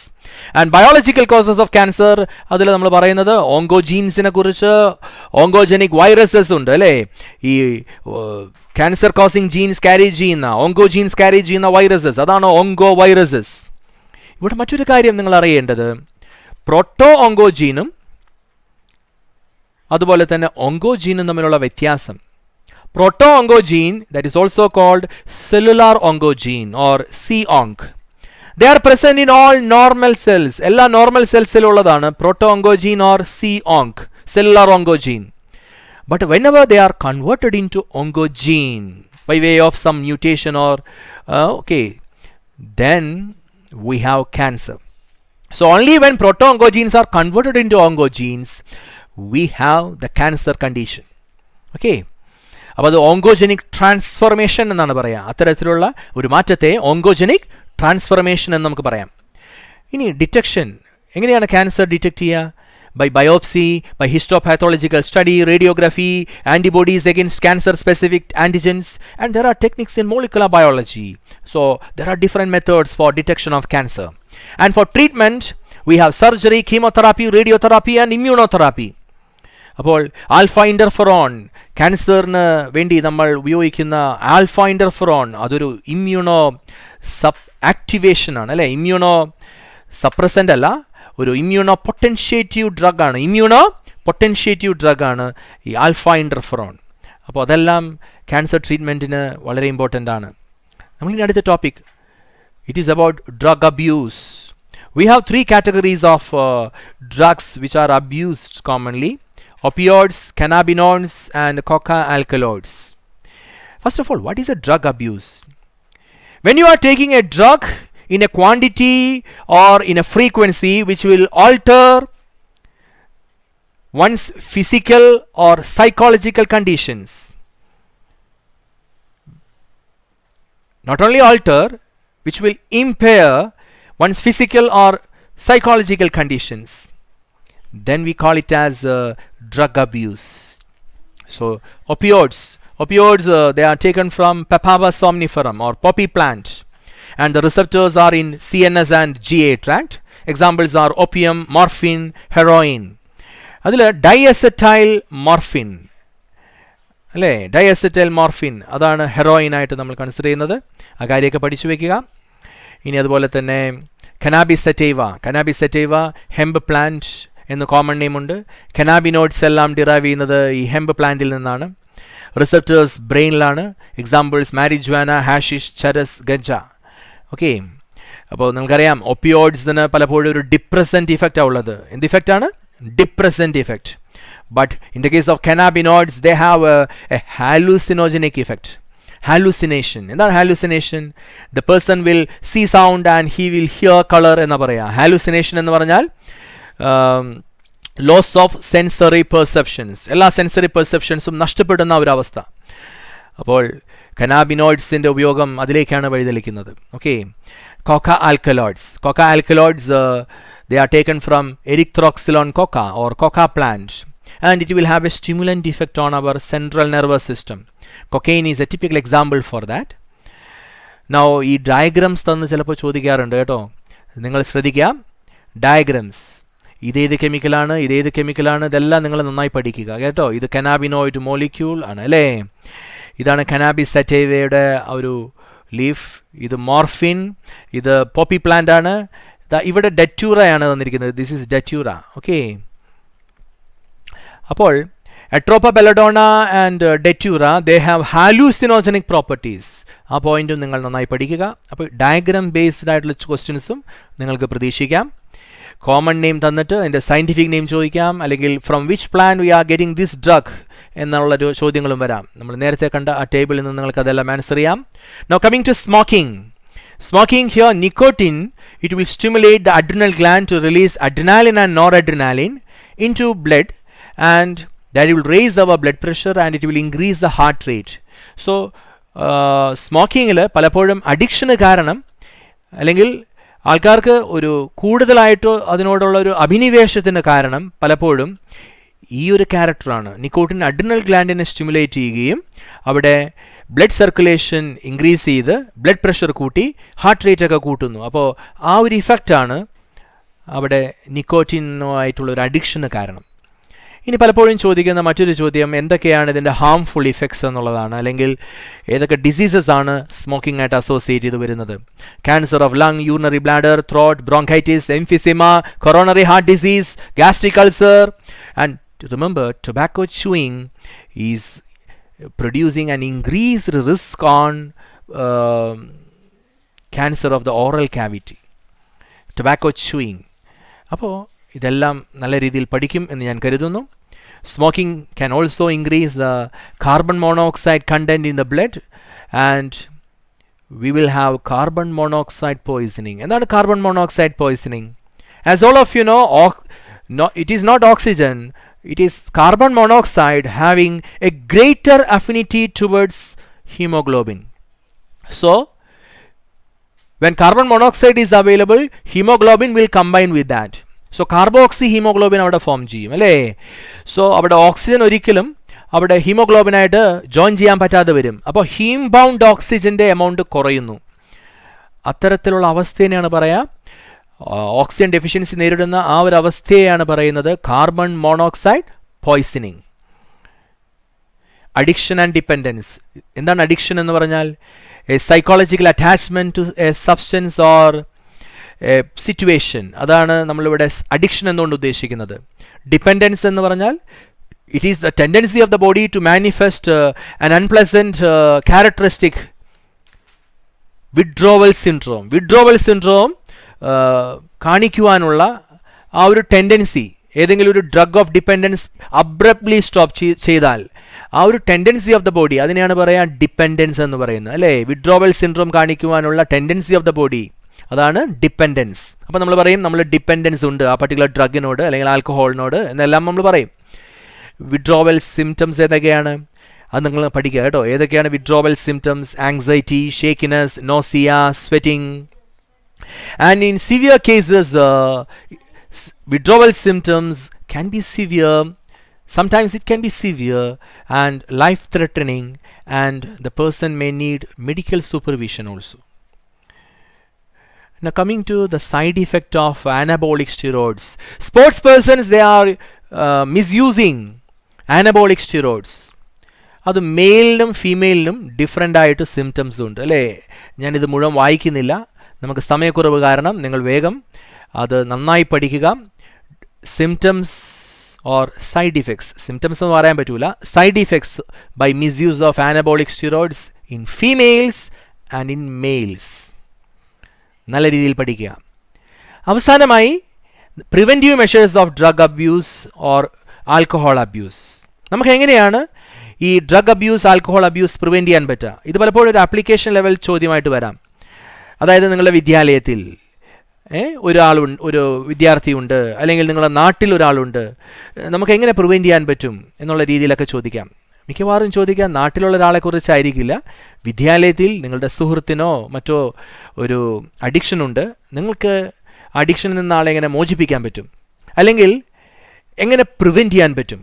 And biological causes of cancer, അതിൽ നമ്മൾ പറയുന്നത് ഓങ്കോജീൻസിനെ കുറിച്ച്, ഓങ്കോജനിക് വൈറസസ് ഉണ്ട് അല്ലേ. ഈ ക്യാൻസർ കോസിങ് ജീൻസ് ക്യാരി ചെയ്യുന്ന, ഓങ്കോജീൻസ് ക്യാരി ചെയ്യുന്ന വൈറസസ്, അതാണ് ഓങ്കോ വൈറസസ്. ഇവിടെ മറ്റൊരു കാര്യം നിങ്ങൾ അറിയേണ്ടത്, പ്രോട്ടോ ഓങ്കോജീനും അതുപോലെ തന്നെ ഓങ്കോജീനും തമ്മിലുള്ള വ്യത്യാസം. Proto oncogene, that is also called cellular oncogene or C-onc. They are present in all normal cells. എല്ലാ നോർമൽ സെൽസിലുള്ളതാണ് proto oncogene or C-onc, cellular oncogene. But whenever they are converted into oncogene by way of some mutation or then we have cancer. So only when proto-oncogenes are converted into oncogenes we have the cancer condition. Okay. അപ്പോൾ അത് oncogenic transformation എന്നാണ് പറയുക. അത്തരത്തിലുള്ള ഒരു മാറ്റത്തെ oncogenic transformation എന്ന് നമുക്ക് പറയാം. ഇനി ഡിറ്റക്ഷൻ, എങ്ങനെയാണ് ക്യാൻസർ ഡിറ്റക്ട് ചെയ്യുക? by biopsy, by histopathological study, radiography, antibodies against cancer-specific antigens, and there are techniques in molecular biology. So there are different methods for detection of cancer. And for treatment, we have surgery, chemotherapy, radiotherapy, and immunotherapy. അപ്പോൾ alpha interferon, ക്യാൻസറിന് വേണ്ടി നമ്മൾ ഉപയോഗിക്കുന്ന alpha interferon അതൊരു immuno activation ആണ് അല്ലേ, immuno suppressant അല്ല, ഒരു ഇമ്മ്യൂണോ പൊട്ടൻഷ്യേറ്റീവ് ഡ്രഗാണ്, ഈ ആൽഫ ഇൻ്റർഫെറോൺ. അപ്പോൾ അതെല്ലാം ക്യാൻസർ ട്രീറ്റ്മെൻറ്റിന് വളരെ ഇമ്പോർട്ടൻ്റ് ആണ്. നമുക്കിനി അടുത്ത topic, it is about drug abuse. We have 3 categories of drugs which are abused commonly: opioids, cannabinoids, and coca alkaloids. First of all, what is a drug abuse? When you are taking a drug in a quantity or in a frequency which will alter one's physical or psychological conditions. Not only alter, which will impair one's physical or psychological conditions, then we call it as drug abuse. So opioids, they are taken from Papaver somniferum or poppy plant, and the receptors are in CNS and GA tract. Examples are opium, morphine, heroin. അതിൽ ഡൈഅസറ്റൈൽ morphine അല്ലേ, ഡൈഅസറ്റൈൽ morphine അതാണ് ഹെറോയിനായിട്ട് നമ്മൾ consider ചെയ്യുന്നത്. ആ കാര്യമൊക്കെ പഠിച്ചു വയ്ക്കുക. ഇനി അതുപോലെ തന്നെ കനാബിസറ്റൈവ ഹെമ്പ് പ്ലാന്റ് എന്ന് കോമൺ നെയിം ഉണ്ട്. കനാബിനോയിഡ്സ് എല്ലാം ഡിറൈവ് ചെയ്യുന്നത് ഈ ഹെമ്പ് പ്ലാന്റിൽ നിന്നാണ്. റിസപ്റ്റേഴ്സ് ബ്രെയിനിലാണ്. Examples marijuana, hashish, charas, ganja. Okay, അപ്പോൾ നിങ്ങൾക്കറിയാം ഒപ്പിയോയിഡ്സിന് പലപ്പോഴും ഒരു ഡിപ്രസൻറ്റ് ഇഫക്റ്റാണ് ഉള്ളത്. എന്ത് ഇഫക്റ്റാണ്? Depressant effect. But in the case of cannabinoids they have a hallucinogenic effect. Hallucination. എന്താണ് hallucination? The person will see sound and he will hear colour എന്ന് പറയാം. ഹാലൂസിനേഷൻ എന്ന് പറഞ്ഞാൽ ലോസ് ഓഫ് സെൻസറി പെർസെപ്ഷൻസ്, എല്ലാ സെൻസറി പെർസെപ്ഷൻസും നഷ്ടപ്പെടുന്ന ഒരവസ്ഥ. അപ്പോൾ കനാബിനോയിഡ്സിൻ്റെ ഉപയോഗം അതിലേക്കാണ് വഴിതെളിക്കുന്നത്. Okay, coca alkaloids they are taken from erythrocylon coca or coca plant, and it will have a stimulant effect on our central nervous system. Cocaine is a typical example for that. Now ഈ diagrams തന്ന് ചിലപ്പോൾ ചോദിക്കാറുണ്ട് കേട്ടോ, നിങ്ങൾ ശ്രദ്ധിക്കുക. Diagrams, ഇതേത് കെമിക്കലാണ് ഇതെല്ലാം നിങ്ങൾ നന്നായി പഠിക്കുക കേട്ടോ. ഇത് കനാബിനോയിഡ് മോളിക്യൂൾ ആണ് അല്ലേ, ഇതാണ് കനാബിസ് സറ്റൈവയുടെ ഒരു ലീഫ്. ഇത് മോർഫിൻ, ഇത് പോപ്പി പ്ലാന്റ് ആണ്. ഇവിടെ ഡെറ്റൂറയാണ് തന്നിരിക്കുന്നത്. This is datura. ഓക്കെ, അപ്പോൾ atropa belladonna and datura they have hallucinogenic properties. ആ പോയിന്റും നിങ്ങൾ നന്നായി പഠിക്കുക. അപ്പോൾ ഡയഗ്രാം ബേസ്ഡ് ആയിട്ടുള്ള ക്വസ്റ്റ്യൻസും നിങ്ങൾക്ക് പ്രതീക്ഷിക്കാം. കോമൺ നെയിം തന്നിട്ട് അതിൻ്റെ സയൻറ്റിഫിക് നെയിം ചോദിക്കാം, അല്ലെങ്കിൽ from which plant we are getting this drug എന്നുള്ളൊരു ചോദ്യങ്ങളും വരാം. നമ്മൾ നേരത്തെ കണ്ട ആ ടേബിളിൽ നിന്ന് നിങ്ങൾക്ക് അതെല്ലാം ആൻസർ ചെയ്യാം. Now coming to smoking. Smoking here, nicotine, it will stimulate the adrenal gland to release adrenaline and noradrenaline into blood, and that will raise our blood pressure and it will increase the heart rate. So സ്മോക്കിങ്ങിൽ പലപ്പോഴും അഡിക്ഷന് കാരണം, അല്ലെങ്കിൽ ആൾക്കാർക്ക് ഒരു കൂടുതലായിട്ടോ അതിനോടുള്ള ഒരു അഭിനിവേശത്തിന് കാരണം പലപ്പോഴും ഈ ഒരു ക്യാരക്ടറാണ്. നിക്കോട്ടിൻ അഡ്രിനൽ ഗ്ലാൻഡിനെ സ്റ്റിമുലേറ്റ് ചെയ്യുകയും അവിടെ ബ്ലഡ് സർക്കുലേഷൻ ഇൻക്രീസ് ചെയ്ത് ബ്ലഡ് പ്രഷർ കൂട്ടി ഹാർട്ട് റേറ്റ് ഒക്കെ കൂട്ടുന്നു. അപ്പോൾ ആ ഒരു ഇഫക്റ്റാണ് അവിടെ നിക്കോട്ടിനുമായിട്ടുള്ള ഒരു അഡിക്ഷന് കാരണം. ഇനി പലപ്പോഴും ചോദിക്കുന്ന മറ്റൊരു ചോദ്യം, എന്തൊക്കെയാണ് ഇതിൻ്റെ ഹാംഫുൾ ഇഫക്ട്സ് എന്നുള്ളതാണ്, അല്ലെങ്കിൽ ഏതൊക്കെ ഡിസീസസ് ആണ് സ്മോക്കിംഗ് ആയിട്ട് അസോസിയേറ്റ് ചെയ്ത് വരുന്നത്. Cancer of lung, urinary bladder, throat, bronchitis, emphysema, coronary heart disease, gastric ulcer. And remember, tobacco chewing is producing an increased risk on cancer of the oral cavity. Tobacco chewing. അപ്പോൾ ഇതെല്ലാം നല്ല രീതിയിൽ പഠിക്കും എന്ന് ഞാൻ കരുതുന്നു. Smoking can also increase the carbon monoxide content in the blood, and we will have carbon monoxide poisoning. എന്താണ് carbon monoxide poisoning? As all of you know, it is not oxygen. It is carbon monoxide having a greater affinity towards hemoglobin. So, when carbon monoxide is available, hemoglobin will combine with that. So, carboxy hemoglobin അവിടെ form ചെയ്യും അല്ലേ. So അവിടെ oxygen ഒരിക്കലും അവിടെ ഹീമോഗ്ലോബിനായിട്ട് join ചെയ്യാൻ പറ്റാതെ വരും. അപ്പോൾ ഹീം ബൗണ്ട് ഓക്സിജൻ്റെ എമൗണ്ട് കുറയുന്നു. അത്തരത്തിലുള്ള അവസ്ഥേനെയാണ് പറയാം ഓക്സിജൻ ഡെഫിഷ്യൻസി നേരിടുന്ന ആ ഒരു അവസ്ഥയെയാണ് പറയുന്നത് carbon monoxide poisoning. Addiction and dependence. എന്താണ് അഡിക്ഷൻ എന്ന് പറഞ്ഞാൽ? A psychological attachment to a substance or a situation. അതാണ് നമ്മളിവിടെ അഡിക്ഷൻ എന്നുകൊണ്ട് ഉദ്ദേശിക്കുന്നത്. ഡിപ്പെൻഡൻസ് എന്ന് പറഞ്ഞാൽ it is the tendency of the body to manifest an unpleasant characteristic. Withdrawal syndrome. Withdrawal syndrome കാണിക്കുവാനുള്ള ആ ഒരു ടെൻഡൻസി, ഏതെങ്കിലും ഒരു drug of dependence abruptly stop ചെയ്താൽ ആ ഒരു ടെൻഡൻസി ഓഫ് ദ ബോഡി, അതിനെയാണ് പറയുക ഡിപ്പെൻഡൻസ് എന്ന് പറയുന്നത് അല്ലേ. വിഡ്രോവൽ സിൻഡ്രോം കാണിക്കുവാനുള്ള ടെൻഡൻസി ഓഫ് ദ ബോഡി, അതാണ് ഡിപ്പെൻഡൻസ്. അപ്പോൾ നമ്മൾ പറയും നമ്മൾ ഡിപ്പെൻഡൻസ് ഉണ്ട് ആ പർട്ടിക്കുലർ ഡ്രഗിനോട് അല്ലെങ്കിൽ ആൽക്കഹോളിനോട് എന്നെല്ലാം നമ്മൾ പറയും. വിഡ്രോവൽ സിംറ്റംസ് ഏതൊക്കെയാണ് അത് നിങ്ങൾ പഠിക്കുക കേട്ടോ. ഏതൊക്കെയാണ് withdrawal symptoms? Anxiety, shakiness, nausea, sweating. And in severe cases, withdrawal symptoms can be severe. Sometimes it can be severe and life-threatening, and the person may need medical supervision also. Now coming to the side effect of anabolic steroids. Sports persons, they are misusing anabolic steroids. അത് മെയിലിനും ഫീമെയിലിനും different ആയിട്ട് symptoms ഉണ്ട് അല്ലേ. ഞാനിത് മുഴുവൻ വായിക്കുന്നില്ല, നമുക്ക് സമയക്കുറവ് കാരണം നിങ്ങൾ വേഗം അത് നന്നായി പഠിക്കുക. Symptoms or side effects. Symptoms എന്ന് പറയാൻ പറ്റൂല. Side effects by misuse of anabolic steroids in females and in males. നല്ല രീതിയിൽ പഠിക്കുക. അവസാനമായി preventive measures of drug abuse or alcohol abuse. നമുക്ക് എങ്ങനെയാണ് ഈ drug abuse, alcohol abuse prevent ചെയ്യാൻ പറ്റുക? ഇത് പലപ്പോഴും ഒരു ആപ്ലിക്കേഷൻ ലെവൽ ചോദ്യമായിട്ട് വരാം. അതായത് നിങ്ങളുടെ വിദ്യാലയത്തിൽ ഒരു വിദ്യാർത്ഥിയുണ്ട്, അല്ലെങ്കിൽ നിങ്ങളുടെ നാട്ടിൽ ഒരാളുണ്ട്, നമുക്ക് എങ്ങനെ പ്രിവെൻറ്റ് ചെയ്യാൻ പറ്റും എന്നുള്ള രീതിയിലൊക്കെ ചോദിക്കാം. മിക്കവാറും ചോദിക്കാം നാട്ടിലുള്ള ഒരാളെക്കുറിച്ചായിരിക്കില്ല. വിദ്യാലയത്തിൽ നിങ്ങളുടെ സുഹൃത്തിനോ മറ്റോ ഒരു അഡിക്ഷനുണ്ട്, നിങ്ങൾക്ക് അഡിക്ഷനിൽ നിന്ന് ആളെ എങ്ങനെ മോചിപ്പിക്കാൻ പറ്റും, അല്ലെങ്കിൽ എങ്ങനെ പ്രിവെൻറ്റ് ചെയ്യാൻ പറ്റും?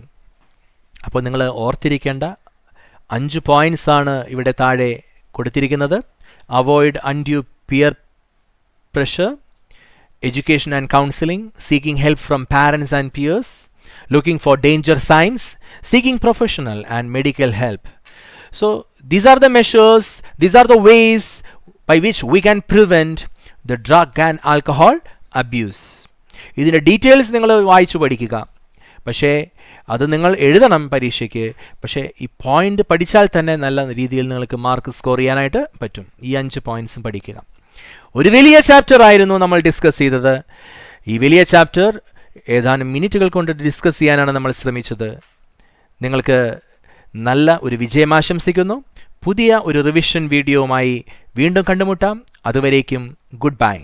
അപ്പോൾ നിങ്ങൾ ഓർത്തിരിക്കേണ്ട 5 പോയിൻറ്റ്സ് ആണ് ഇവിടെ താഴെ കൊടുത്തിരിക്കുന്നത്. Avoid undue peer pressure, education and counseling, seeking help from parents and peers, looking for danger signs, seeking professional and medical help. So these are the measures, these are the ways by which we can prevent the drug and alcohol abuse. ഇതിൻ്റെ details നിങ്ങൾ വായിച്ചു പഠിക്കുക. പക്ഷേ അത് നിങ്ങൾ എഴുതണം പരീക്ഷയ്ക്ക്. പക്ഷേ ഈ പോയിന്റ് പഠിച്ചാൽ തന്നെ നല്ല രീതിയിൽ നിങ്ങൾക്ക് മാർക്ക് സ്കോർ ചെയ്യാനായിട്ട് പറ്റും. ഈ 5 പോയിന്റ്സും പഠിക്കുക. ഒരു വലിയ ചാപ്റ്റർ ആയിരുന്നു നമ്മൾ ഡിസ്കസ് ചെയ്തത്. ഈ വലിയ ചാപ്റ്റർ ഏതാനും മിനിറ്റുകൾ കൊണ്ട് ഡിസ്കസ് ചെയ്യാനാണ് നമ്മൾ ശ്രമിച്ചത്. നിങ്ങൾക്ക് നല്ല ഒരു വിജയം ആശംസിക്കുന്നു. പുതിയ ഒരു റിവിഷൻ വീഡിയോയുമായി വീണ്ടും കണ്ടുമുട്ടാം. അതുവരേക്കും ഗുഡ് ബൈ.